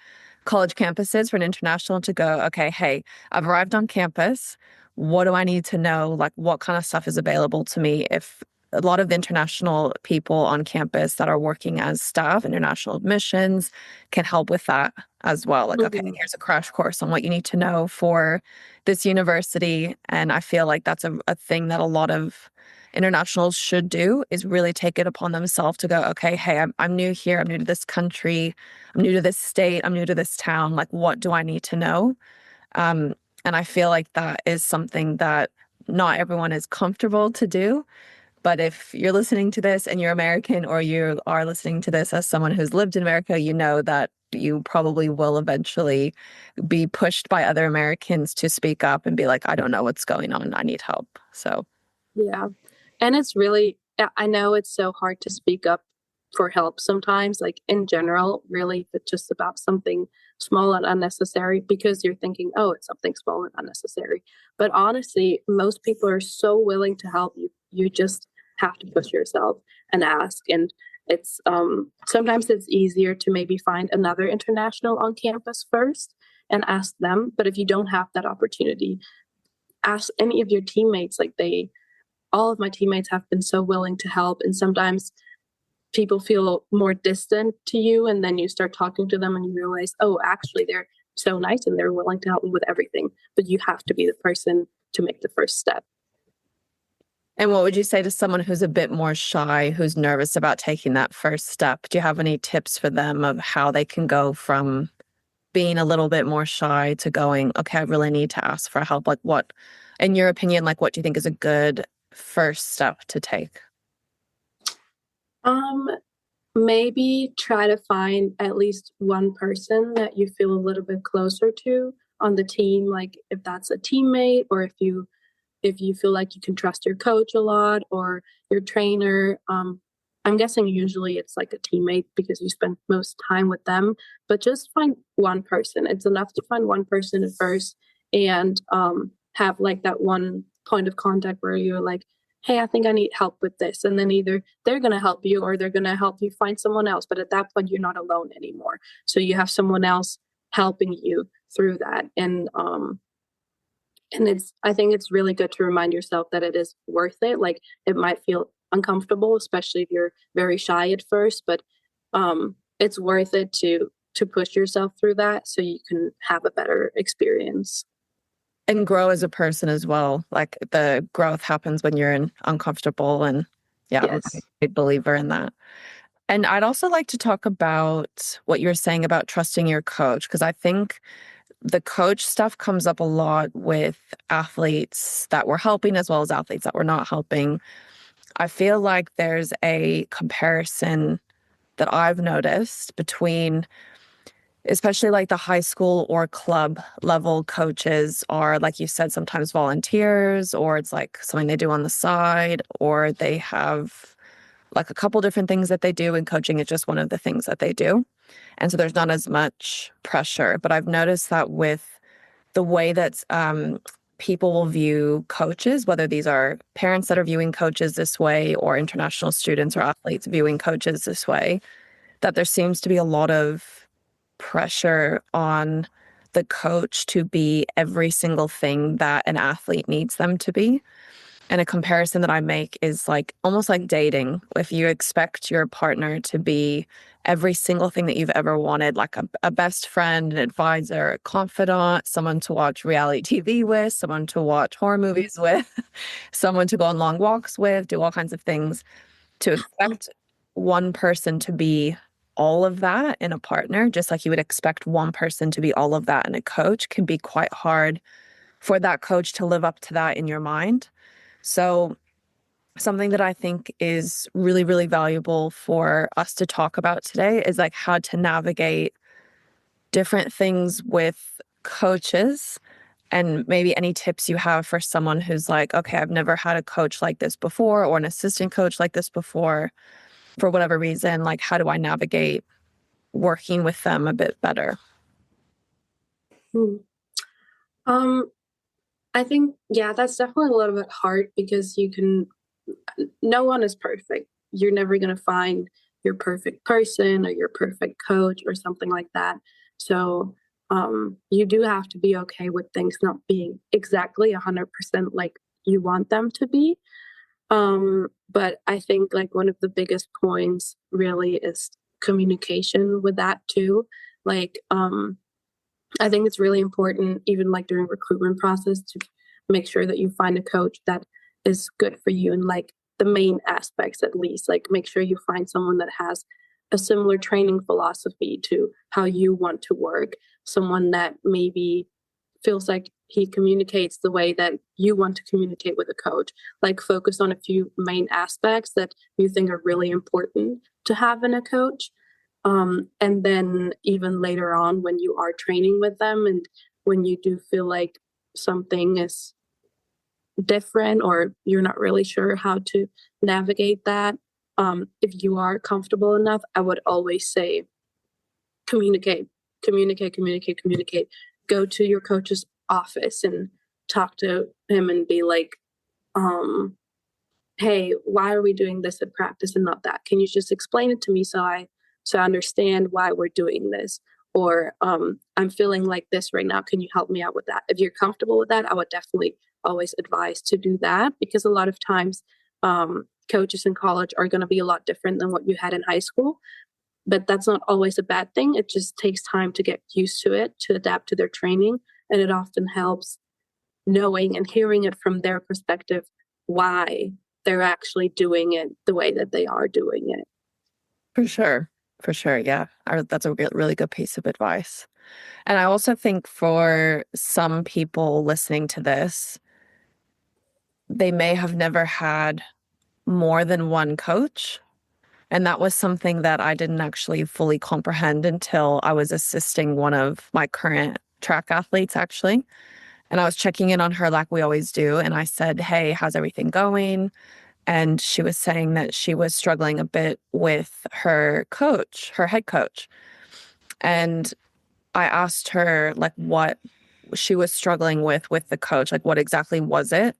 college campuses for an international to go, okay, hey, I've arrived on campus. What do I need to know? Like what kind of stuff is available to me? If a lot of the international people on campus that are working as staff, international admissions, can help with that as well. Like, okay, here's a crash course on what you need to know for this university. And I feel like that's a thing that a lot of internationals should do, is really take it upon themselves to go, okay, hey, I'm new here. I'm new to this country. I'm new to this state. I'm new to this town. Like, what do I need to know? And I feel like that is something that not everyone is comfortable to do. But if you're listening to this and you're American, or you are listening to this as someone who's lived in America, you know that you probably will eventually be pushed by other Americans to speak up and be like, I don't know what's going on. I need help. So, Yeah. And it's really, I know it's so hard to speak up for help sometimes, like in general, really, if it's just about something small and unnecessary, because you're thinking, oh, it's something small and unnecessary. But honestly, most people are so willing to help you. You just have to push yourself and ask. And it's sometimes it's easier to maybe find another international on campus first and ask them. But if you don't have that opportunity, ask any of your teammates. Like all of my teammates have been so willing to help, and sometimes people feel more distant to you, and then you start talking to them and you realize, oh, actually they're so nice and they're willing to help me with everything, but you have to be the person to make the first step. and what would you say to someone who's a bit more shy, who's nervous about taking that first step? Do you have any tips for them of how they can go from being a little bit more shy to going, okay, I really need to ask for help? Like, what, in your opinion, like, what do you think is a good first step to take? um Maybe try to find at least one person that you feel a little bit closer to on the team, like if that's a teammate, or if you feel like you can trust your coach a lot or your trainer. I'm guessing usually it's like a teammate because you spend most time with them, but just find one person. It's enough to find one person at first, and have like that one point of contact where you're like, hey, I think I need help with this. And then either they're going to help you or they're going to help you find someone else. But at that point, you're not alone anymore. So you have someone else helping you through that. And I think it's really good to remind yourself that it is worth it. Like it might feel uncomfortable, especially if you're very shy at first, but it's worth it to push yourself through that so you can have a better experience. And grow as a person as well. Like the growth happens when you're uncomfortable. And yeah, I'm a Yes. big believer in that. And I'd also like to talk about what you're saying about trusting your coach, because I think the coach stuff comes up a lot with athletes that we're helping as well as athletes that we're not helping. I feel like there's a comparison that I've noticed between especially like the high school or club level coaches are, like you said, sometimes volunteers, or it's like something they do on the side, or they have like a couple different things that they do, and coaching is just one of the things that they do. And so there's not as much pressure. But I've noticed that with the way that people will view coaches, whether these are parents that are viewing coaches this way or international students or athletes viewing coaches this way, that there seems to be a lot of pressure on the coach to be every single thing that an athlete needs them to be. And a comparison that I make is like almost like dating. If you expect your partner to be every single thing that you've ever wanted, like a best friend, an advisor, a confidant, someone to watch reality TV with, someone to watch horror movies with, someone to go on long walks with, do all kinds of things, to expect one person to be all of that in a partner, just like you would expect one person to be all of that in a coach, can be quite hard for that coach to live up to that in your mind. So, something that I think is really, really valuable for us to talk about today is like how to navigate different things with coaches, and maybe any tips you have for someone who's like, okay, I've never had a coach like this before or an assistant coach like this before for whatever reason. Like, how do I navigate working with them a bit better? Hmm. Um, I think, yeah, that's definitely a little bit hard because no one is perfect. You're never going to find your perfect person or your perfect coach or something like that. So, you do have to be okay with things not being exactly 100% like you want them to be. But I think like one of the biggest points really is communication with that too. Like, I think it's really important, even like during recruitment process, to make sure that you find a coach that is good for you and like the main aspects at least. Like make sure you find someone that has a similar training philosophy to how you want to work, someone that maybe feels like he communicates the way that you want to communicate with a coach. Like focus on a few main aspects that you think are really important to have in a coach. And then even later on, when you are training with them and when you do feel like something is different or you're not really sure how to navigate that, if you are comfortable enough, I would always say communicate, communicate. Go to your coach's office and talk to him and be like, um, hey, why are we doing this at practice and not that? Can you just explain it to me so I understand why we're doing this? Or I'm feeling like this right now. Can you help me out with that? If you're comfortable with that, I would definitely always advise to do that, because a lot of times coaches in college are going to be a lot different than what you had in high school. But that's not always a bad thing. It just takes time to get used to it, to adapt to their training. And it often helps knowing and hearing it from their perspective why they're actually doing it the way that they are doing it. For sure. For sure. Yeah. That's a really good piece of advice. And I also think for some people listening to this, they may have never had more than one coach. And that was something that I didn't actually fully comprehend until I was assisting one of my current track athletes, actually. And I was checking in on her like we always do. And I said, hey, how's everything going? And she was saying that she was struggling a bit with her coach, her head coach. And I asked her like what she was struggling with the coach, like what exactly was it?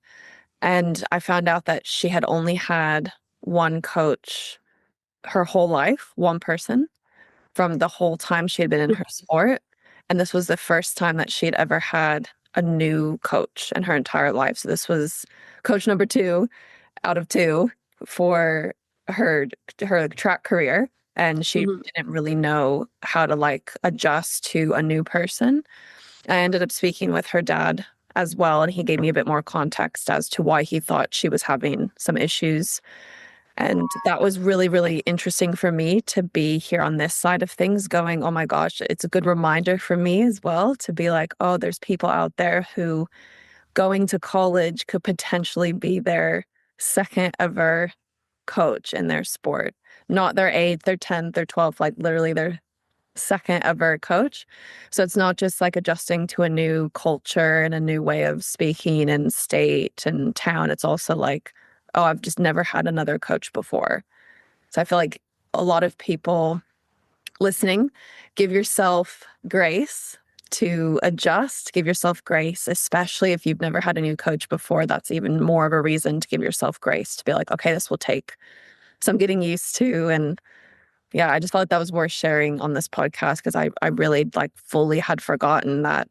And I found out that she had only had one coach her whole life, one person from the whole time she had been in her sport. And this was the first time that she had ever had a new coach in her entire life. So this was coach number two out of two for her track career. And she didn't really know how to like adjust to a new person. I ended up speaking with her dad as well, and he gave me a bit more context as to why he thought she was having some issues. And that was really, really interesting for me to be here on this side of things going, oh my gosh, it's a good reminder for me as well to be like, oh, there's people out there who going to college could potentially be their second ever coach in their sport. Not their eighth, their 10th, their 12th, like literally their second ever coach. So it's not just like adjusting to a new culture and a new way of speaking and state and town. It's also like, oh, I've just never had another coach before. So I feel like a lot of people listening, give yourself grace to adjust, give yourself grace, especially if you've never had a new coach before. That's even more of a reason to give yourself grace to be like, okay, this will take some getting used to. And yeah, I just felt like that was worth sharing on this podcast because I really like fully had forgotten that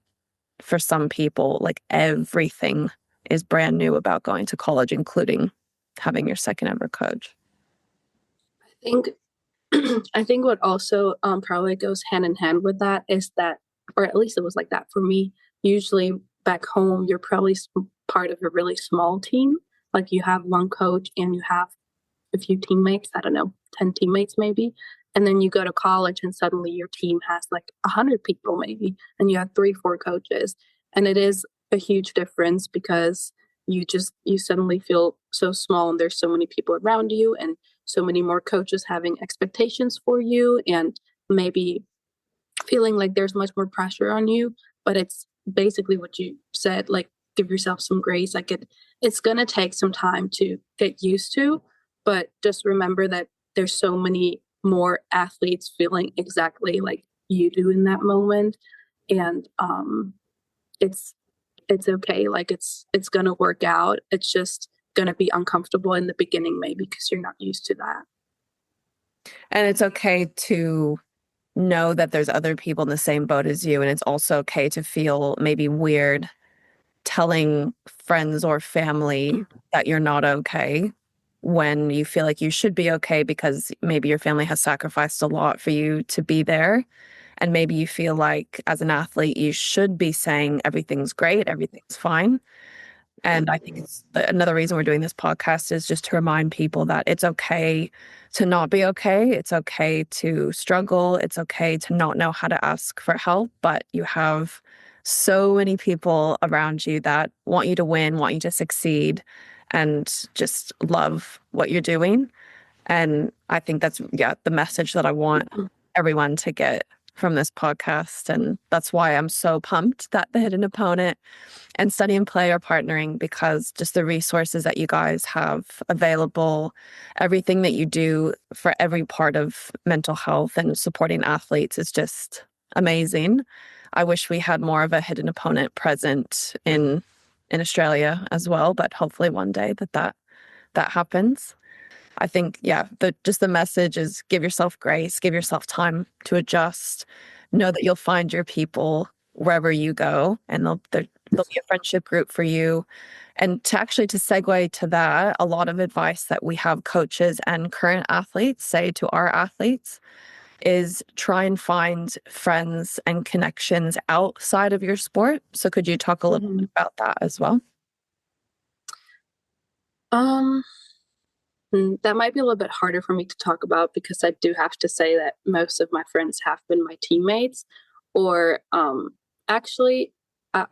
for some people, like everything is brand new about going to college, including having your second ever coach. I think I think what also probably goes hand in hand with that is that, or at least it was like that for me. Usually back home, you're probably part of a really small team. Like you have one coach and you have a few teammates. I don't know, 10 teammates maybe. And then you go to college and suddenly your team has like 100 people maybe, and you have 3, 4 coaches. And it is a huge difference because you suddenly feel so small and there's so many people around you and so many more coaches having expectations for you and maybe feeling like there's much more pressure on you. But it's basically what you said, like give yourself some grace. Like it's gonna take some time to get used to, but just remember that there's so many more athletes feeling exactly like you do in that moment. And it's it's okay. Like it's gonna work out. It's just gonna be uncomfortable in the beginning, maybe because you're not used to that. And it's okay to know that there's other people in the same boat as you. And it's also okay to feel maybe weird telling friends or family that you're not okay when you feel like you should be okay because maybe your family has sacrificed a lot for you to be there. And maybe you feel like as an athlete, you should be saying everything's great, everything's fine. And I think it's another reason we're doing this podcast is just to remind people that it's okay to not be okay. It's okay to struggle. It's okay to not know how to ask for help, but you have so many people around you that want you to win, want you to succeed, and just love what you're doing. And I think that's, yeah, the message that I want everyone to get from this podcast. And that's why I'm so pumped that the Hidden Opponent and Study and Play are partnering, because just the resources that you guys have available, everything that you do for every part of mental health and supporting athletes is just amazing. I wish we had more of a Hidden Opponent present in Australia as well, but hopefully one day that happens. I think, yeah, just the message is give yourself grace, give yourself time to adjust, know that you'll find your people wherever you go, and there'll be a friendship group for you. And to segue to that, a lot of advice that we have coaches and current athletes say to our athletes is try and find friends and connections outside of your sport. So could you talk a little bit about that as well? Um, that might be a little bit harder for me to talk about because I do have to say that most of my friends have been my teammates, or actually,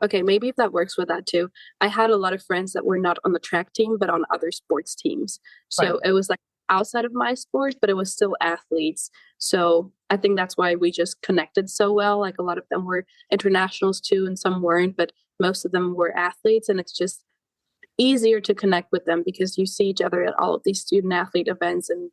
okay, maybe if that works with that too. I had a lot of friends that were not on the track team, but on other sports teams. So Right. it was like outside of my sport, but it was still athletes. So I think that's why we just connected so well. Like a lot of them were internationals too, and some weren't, but most of them were athletes. And it's just easier to connect with them because you see each other at all of these student athlete events and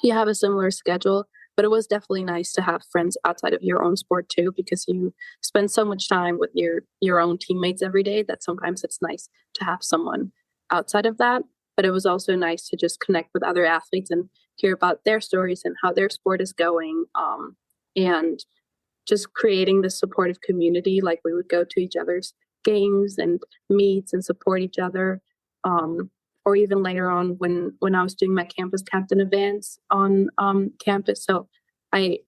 you have a similar schedule. But it was definitely nice to have friends outside of your own sport too, because you spend so much time with your own teammates every day that sometimes it's nice to have someone outside of that. But it was also nice to just connect with other athletes and hear about their stories and how their sport is going, and just creating this supportive community. Like we would go to each other's games and meets and support each other. Or even later on when I was doing my campus captain events on campus. So I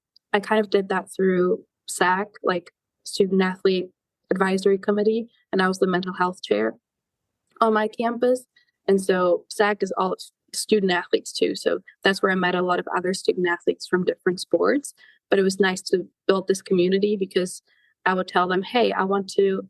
kind of did that through SAC, like Student Athlete Advisory Committee, and I was the mental health chair on my campus. And so SAC is all of student athletes too. So that's where I met a lot of other student athletes from different sports. But it was nice to build this community because I would tell them, hey, I want to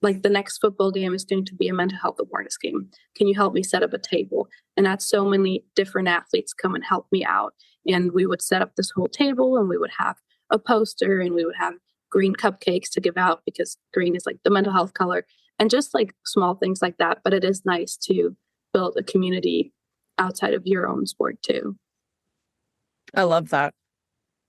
like the next football game is going to be a mental health awareness game. Can you help me set up a table? And that's so many different athletes come and help me out. And we would set up this whole table and we would have a poster and we would have green cupcakes to give out because green is like the mental health color and just like small things like that. But it is nice to build a community outside of your own sport too. I love that.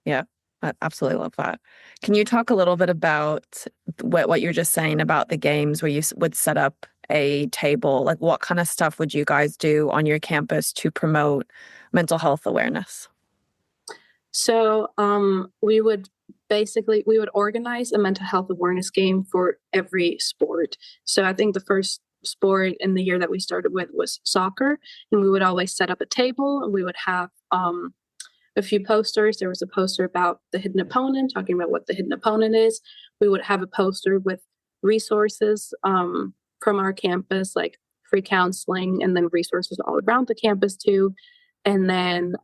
Yeah, I absolutely love that. Can you talk a little bit about what you're just saying about the games where you would set up a table? Like what kind of stuff would you guys do on your campus to promote mental health awareness? So we would organize a mental health awareness game for every sport. So I think the first sport in the year that we started with was soccer, and we would always set up a table and we would have a few posters. There was a poster about the hidden opponent, talking about what the hidden opponent is. We would have a poster with resources from our campus, like free counseling, and then resources all around the campus too. And then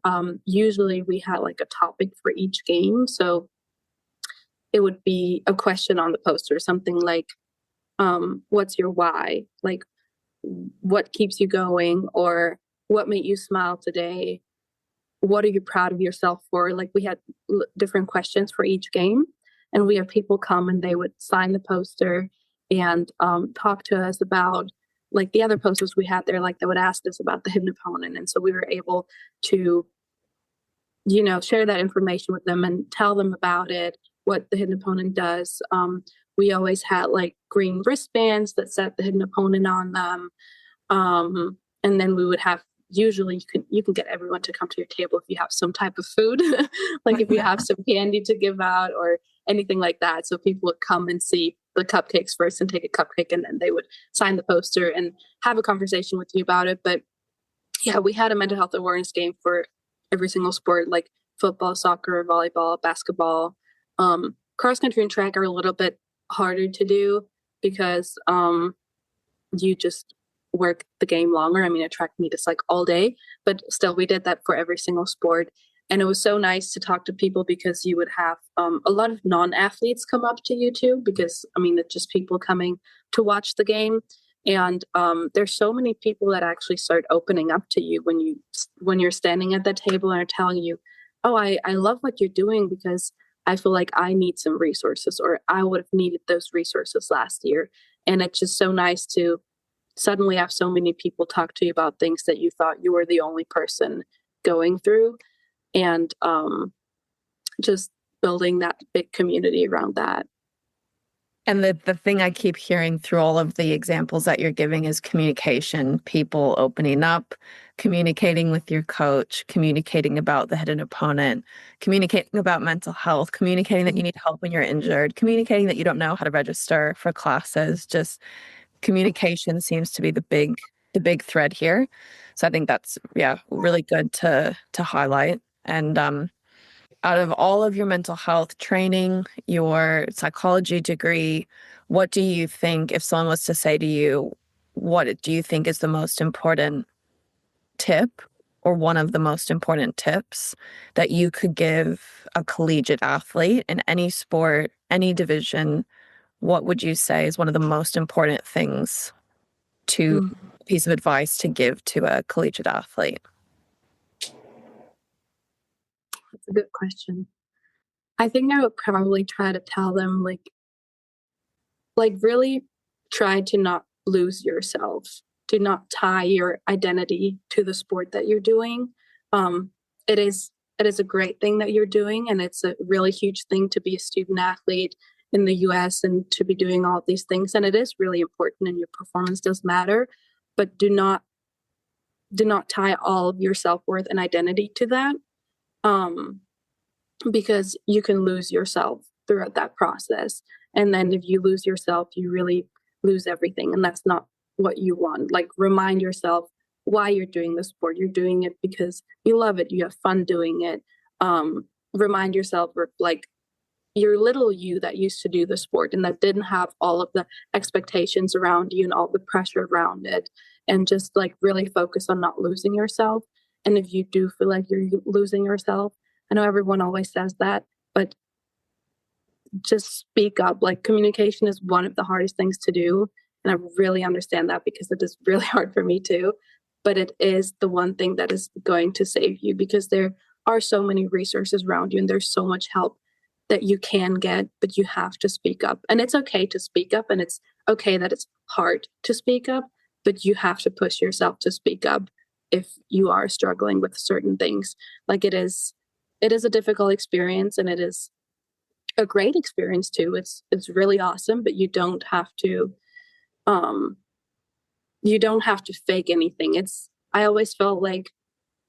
usually we had like a topic for each game. So it would be a question on the poster, something like, what's your why? Like, what keeps you going? Or what made you smile today? What are you proud of yourself for? Like we had different questions for each game, and we have people come and they would sign the poster and talk to us about like the other posters we had there, like they would ask us about the hidden opponent. And so we were able to, share that information with them and tell them about it, what the hidden opponent does. We always had like green wristbands that said the hidden opponent on them. And then we would have usually you can get everyone to come to your table if you have some type of food, like if you have some candy to give out or anything like that. So people would come and see the cupcakes first and take a cupcake, and then they would sign the poster and have a conversation with you about it. But yeah, we had a mental health awareness game for every single sport, like football, soccer, volleyball, basketball. Cross country and track are a little bit harder to do because you just work the game longer. I mean, a track meet is like all day, but still we did that for every single sport. And it was so nice to talk to people because you would have a lot of non-athletes come up to you too, because I mean, it's just people coming to watch the game. And there's so many people that actually start opening up to you when you're standing at the table and are telling you oh, I love what you're doing because I feel like I need some resources, or I would have needed those resources last year. And it's just so nice to suddenly have so many people talk to you about things that you thought you were the only person going through. And just building that big community around that. And the thing I keep hearing through all of the examples that you're giving is communication, people opening up, communicating with your coach, communicating about the hidden opponent, communicating about mental health, communicating that you need help when you're injured, communicating that you don't know how to register for classes. Just communication seems to be the big thread here. So I think that's, yeah, really good to highlight. And out of all of your mental health training, your psychology degree, what do you think, if someone was to say to you, what do you think is the most important tip or one of the most important tips that you could give a collegiate athlete in any sport, any division? What would you say is one of the most important things to Mm, piece of advice to give to a collegiate athlete? that's a good question. I think I would probably try to tell them really try to not lose yourself, to not tie your identity to the sport that you're doing. Um, it is a great thing that you're doing, and it's a really huge thing to be a student athlete in the US and to be doing all of these things. And it is really important, and your performance does matter, but do not tie all of your self-worth and identity to that. Um, because you can lose yourself throughout that process. And then if you lose yourself, you really lose everything. And that's not what you want. Like, remind yourself why you're doing the sport. You're doing it because you love it. You have fun doing it. Remind yourself of like your little you that used to do the sport and that didn't have all of the expectations around you and all the pressure around it. And just like really focus on not losing yourself. And if you do feel like you're losing yourself, I know everyone always says that, but just speak up. Like, communication is one of the hardest things to do. And I really understand that because it is really hard for me too. But it is the one thing that is going to save you, because there are so many resources around you and there's so much help that you can get, but you have to speak up. And it's okay to speak up, and it's okay that it's hard to speak up, but you have to push yourself to speak up if you are struggling with certain things. Like, it is a difficult experience, and it is a great experience too. It's really awesome, but um you don't have to fake anything. I always felt like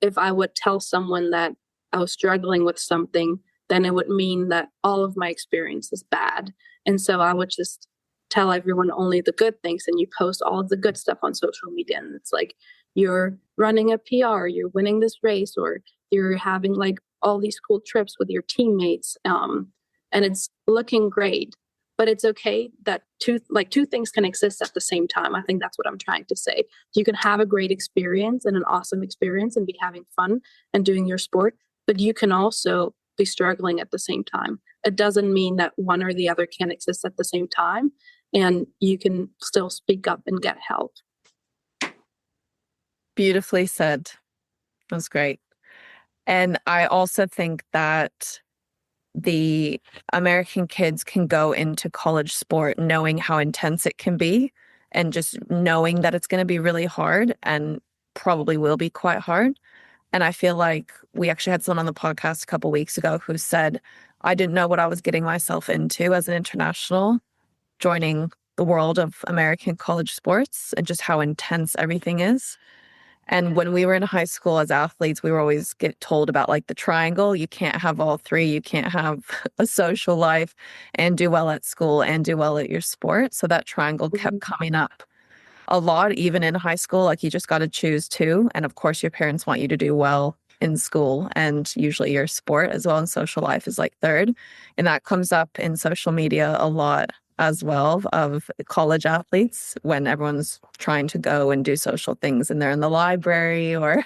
if I would tell someone that I was struggling with something, then it would mean that all of my experience is bad. And so I would just tell everyone only the good things, and you post all of the good stuff on social media. And it's like, you're running a PR, you're winning this race, or you're having like all these cool trips with your teammates. And it's looking great. But it's okay that two things can exist at the same time. I think that's what I'm trying to say. You can have a great experience and an awesome experience and be having fun and doing your sport, but you can also be struggling at the same time. It doesn't mean that one or the other can exist at the same time, and you can still speak up and get help. Beautifully said. That was great. And I also think that the American kids can go into college sport knowing how intense it can be, and just knowing that it's going to be really hard and probably will be quite hard. And I feel like we actually had someone on the podcast a couple weeks ago who said, I didn't know what I was getting myself into as an international, joining the world of American college sports and just how intense everything is. And when we were in high school as athletes, we were always get told about like the triangle. You can't have all three. You can't have a social life and do well at school and do well at your sport. So that triangle kept coming up a lot, even in high school. Like, you just got to choose two. And of course, your parents want you to do well in school, and usually your sport as well, and social life is like third. And that comes up in social media a lot as well, of college athletes when everyone's trying to go and do social things and they're in the library or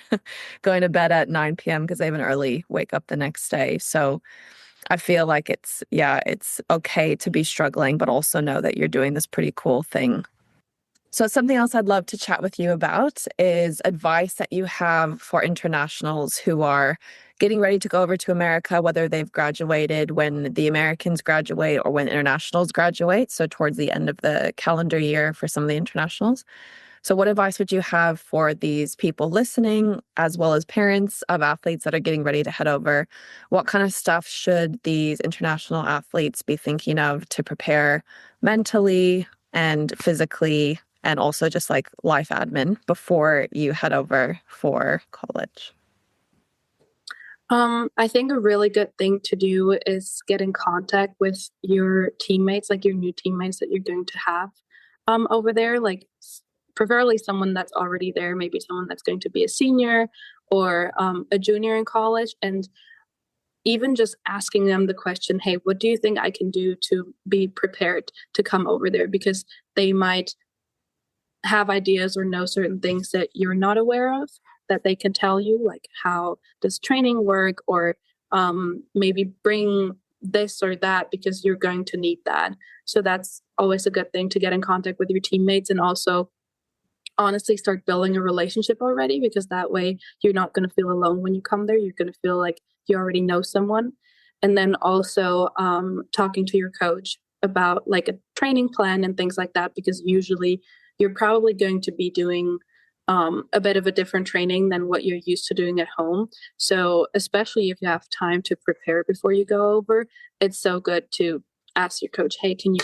going to bed at 9 p.m. because they have an early wake up the next day. So I feel like it's okay to be struggling, but also know that you're doing this pretty cool thing. So something else I'd love to chat with you about is advice that you have for internationals who are getting ready to go over to America, whether they've graduated when the Americans graduate or when internationals graduate. So towards the end of the calendar year for some of the internationals. So what advice would you have for these people listening, as well as parents of athletes that are getting ready to head over? What kind of stuff should these international athletes be thinking of to prepare mentally and physically, and also just like life admin before you head over for college? I think a really good thing to do is get in contact with your teammates, like your new teammates that you're going to have over there, like preferably someone that's already there, maybe someone that's going to be a senior or a junior in college, and even just asking them the question, hey, what do you think I can do to be prepared to come over there? Because they might have ideas or know certain things that you're not aware of that they can tell you, like how does training work, or maybe bring this or that because you're going to need that. So that's always a good thing, to get in contact with your teammates, and also honestly start building a relationship already, because that way you're not going to feel alone when you come there. You're going to feel like you already know someone. And then also talking to your coach about like a training plan and things like that, because usually you're probably going to be doing a bit of a different training than what you're used to doing at home. So especially if you have time to prepare before you go over, it's so good to ask your coach, hey, can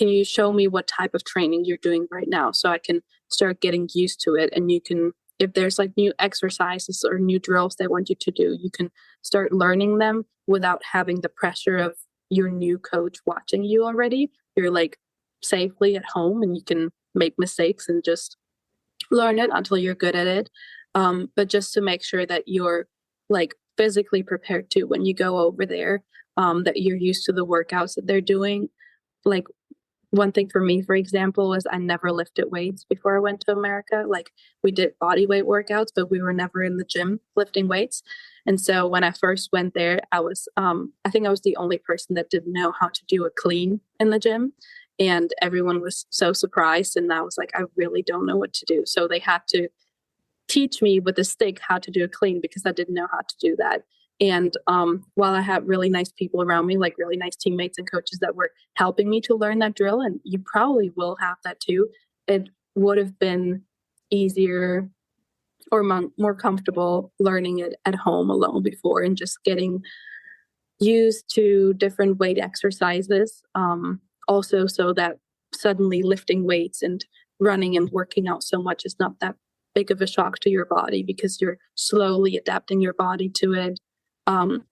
you show me what type of training you're doing right now so I can start getting used to it? And you can, if there's like new exercises or new drills they want you to do, you can start learning them without having the pressure of your new coach watching you already. You're like safely at home and you can make mistakes and just learn it until you're good at it. But just to make sure that you're like physically prepared too when you go over there, that you're used to the workouts that they're doing. Like one thing for me, for example, was I never lifted weights before I went to America. Like we did body weight workouts, but we were never in the gym lifting weights. And so when I first went there, I think I was the only person that didn't know how to do a clean in the gym. And everyone was so surprised. And I was like, I really don't know what to do. So they had to teach me with a stick how to do a clean, because I didn't know how to do that. And while I had really nice people around me, like really nice teammates and coaches that were helping me to learn that drill, and you probably will have that too, it would have been easier or more comfortable learning it at home alone before, and just getting used to different weight exercises. Also, so that suddenly lifting weights and running and working out so much is not that big of a shock to your body, because you're slowly adapting your body to it.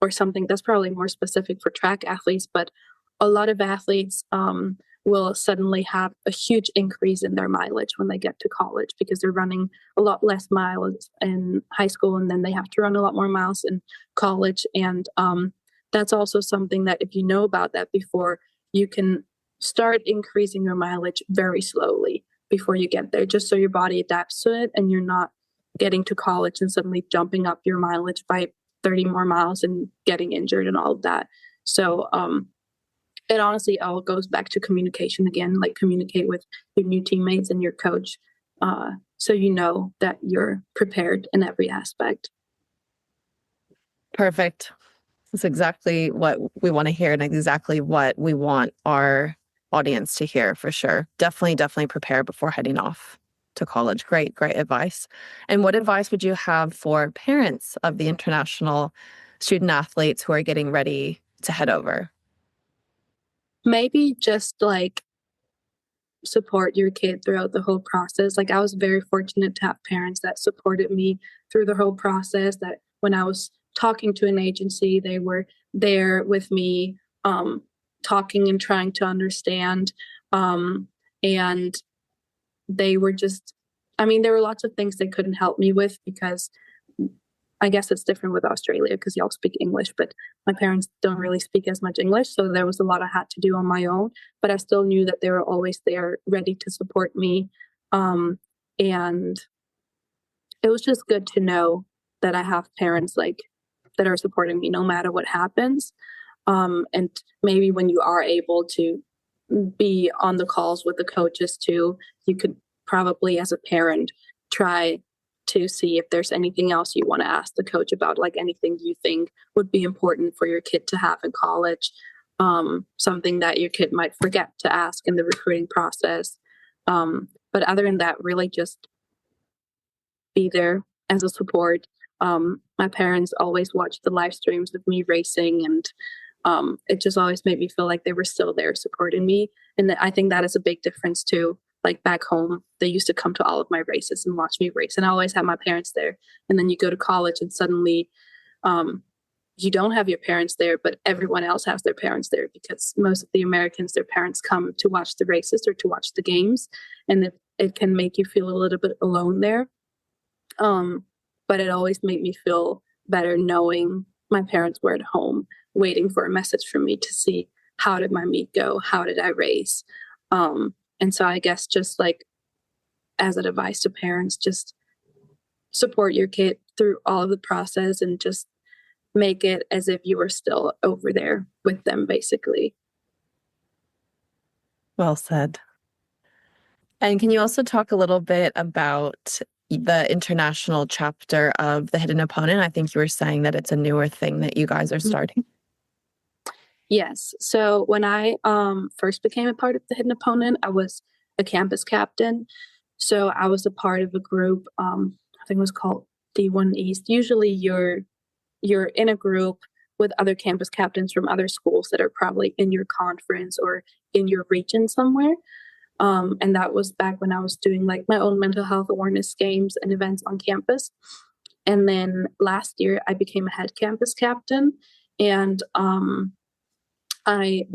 Or something that's probably more specific for track athletes, but a lot of athletes will suddenly have a huge increase in their mileage when they get to college, because they're running a lot less miles in high school, and then they have to run a lot more miles in college. And that's also something that, if you know about that before, you can start increasing your mileage very slowly before you get there, just so your body adapts to it and you're not getting to college and suddenly jumping up your mileage by 30 more miles and getting injured and all of that. So it honestly all goes back to communication again, like communicate with your new teammates and your coach, so you know that you're prepared in every aspect. Perfect. That's exactly what we want to hear and exactly what we want our audience to hear, for sure. Definitely prepare before heading off to college. Great advice. And what advice would you have for parents of the international student athletes who are getting ready to head over? Maybe just like support your kid throughout the whole process. Like I was very fortunate to have parents that supported me through the whole process, that when I was talking to an agency, they were there with me, talking and trying to understand. And they were just, I mean, there were lots of things they couldn't help me with, because I guess it's different with Australia because y'all speak English, but my parents don't really speak as much English. So there was a lot I had to do on my own, but I still knew that they were always there ready to support me. And it was just good to know that I have parents like that are supporting me no matter what happens. And maybe when you are able to be on the calls with the coaches too, you could probably as a parent try to see if there's anything else you want to ask the coach about, like anything you think would be important for your kid to have in college, something that your kid might forget to ask in the recruiting process. But other than that, really just be there as a support. My parents always watched the live streams of me racing, and it just always made me feel like they were still there supporting me. And I think that is a big difference too. Like back home, they used to come to all of my races and watch me race, and I always had my parents there. And then you go to college, and suddenly you don't have your parents there, but everyone else has their parents there, because most of the Americans, their parents come to watch the races or to watch the games, and it can make you feel a little bit alone there. But it always made me feel better knowing my parents were at home waiting for a message from me to see how did my meet go, how did I race. And so I guess just like as an advice to parents, just support your kid through all of the process and just make it as if you were still over there with them, basically. Well said. And can you also talk a little bit about the international chapter of the Hidden Opponent? I think you were saying that it's a newer thing that you guys are starting. Yes. So when I first became a part of the Hidden Opponent, I was a campus captain. So I was a part of a group, I think it was called D1 East. Usually you're in a group with other campus captains from other schools that are probably in your conference or in your region somewhere. And that was back when I was doing like my own mental health awareness games and events on campus. And then last year I became a head campus captain, and I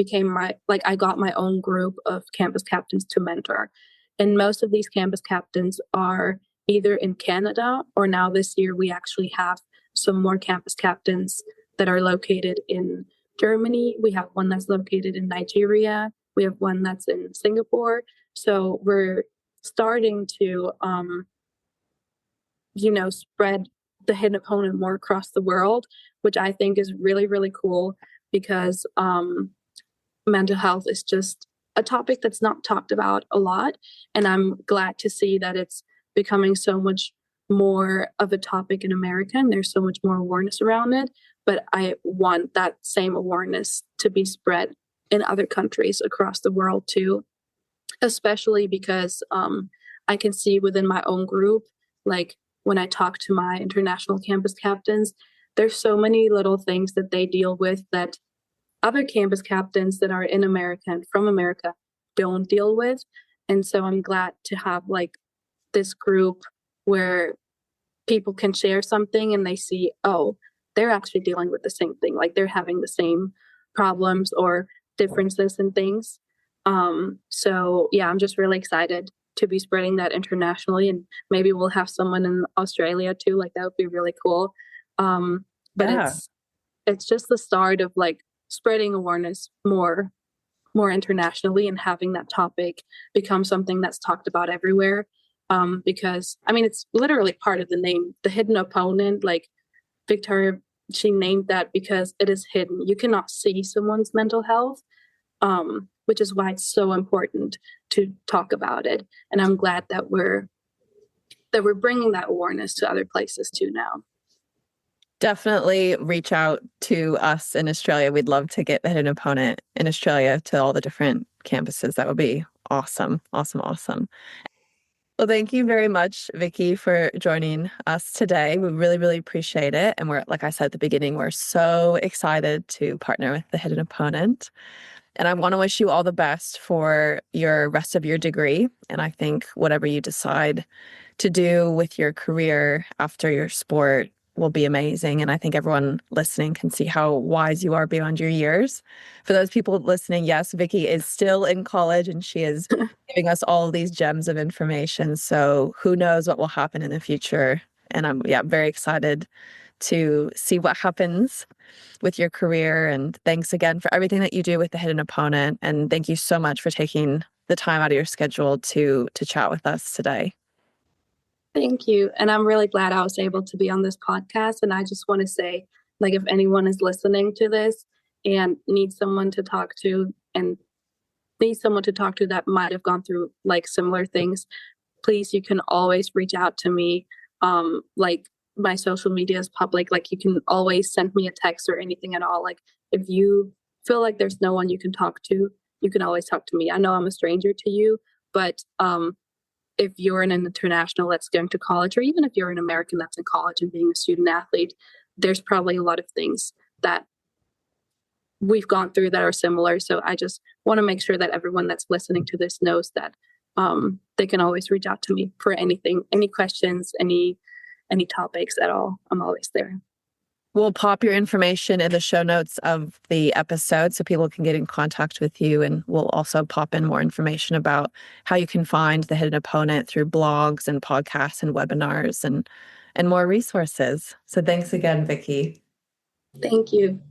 got my own group of campus captains to mentor. And most of these campus captains are either in Canada, or now this year we actually have some more campus captains that are located in Germany. We have one that's located in Nigeria. We have one that's in Singapore. So we're starting to, spread the Hidden Opponent more across the world, which I think is really, really cool, because mental health is just a topic that's not talked about a lot. And I'm glad to see that it's becoming so much more of a topic in America, and there's so much more awareness around it. But I want that same awareness to be spread in other countries across the world too, especially because I can see within my own group, like when I talk to my international campus captains, there's so many little things that they deal with that other campus captains that are in America and from America don't deal with. And so I'm glad to have like this group where people can share something and they see, oh, they're actually dealing with the same thing. Like they're having the same problems or differences and things. So yeah, I'm just really excited to be spreading that internationally, and maybe we'll have someone in Australia too. Like that would be really cool. But Yeah. it's just the start of like spreading awareness more internationally, and having that topic become something that's talked about everywhere. Because I mean, it's literally part of the name, the Hidden Opponent. Like Victoria, she named that because it is hidden. You cannot see someone's mental health, which is why it's so important to talk about it. And I'm glad that we're bringing that awareness to other places too now. Definitely reach out to us in Australia. We'd love to get the Hidden Opponent in Australia to all the different campuses. That would be awesome. Awesome. Awesome. Well, thank you very much, Vicky, for joining us today. We really, really appreciate it. And we're, like I said at the beginning, we're so excited to partner with the Hidden Opponent. And I want to wish you all the best for your rest of your degree. And I think whatever you decide to do with your career after your sport will be amazing. And I think everyone listening can see how wise you are beyond your years. For those people listening, yes, Vicky is still in college and she is giving us all these gems of information. So who knows what will happen in the future. And I'm very excited to see what happens with your career. And thanks again for everything that you do with the Hidden Opponent. And thank you so much for taking the time out of your schedule to chat with us today. Thank you. And I'm really glad I was able to be on this podcast. And I just want to say, like, if anyone is listening to this and needs someone to talk to that might have gone through like similar things, please, you can always reach out to me. Like my social media is public. Like you can always send me a text or anything at all. Like if you feel like there's no one you can talk to, you can always talk to me. I know I'm a stranger to you, but if you're an international that's going to college, or even if you're an American that's in college and being a student athlete, there's probably a lot of things that we've gone through that are similar. So I just want to make sure that everyone that's listening to this knows that they can always reach out to me for anything, any questions, any topics at all. I'm always there. We'll pop your information in the show notes of the episode so people can get in contact with you. And we'll also pop in more information about how you can find the Hidden Opponent through blogs and podcasts and webinars and more resources. So thanks again, Vicky. Thank you.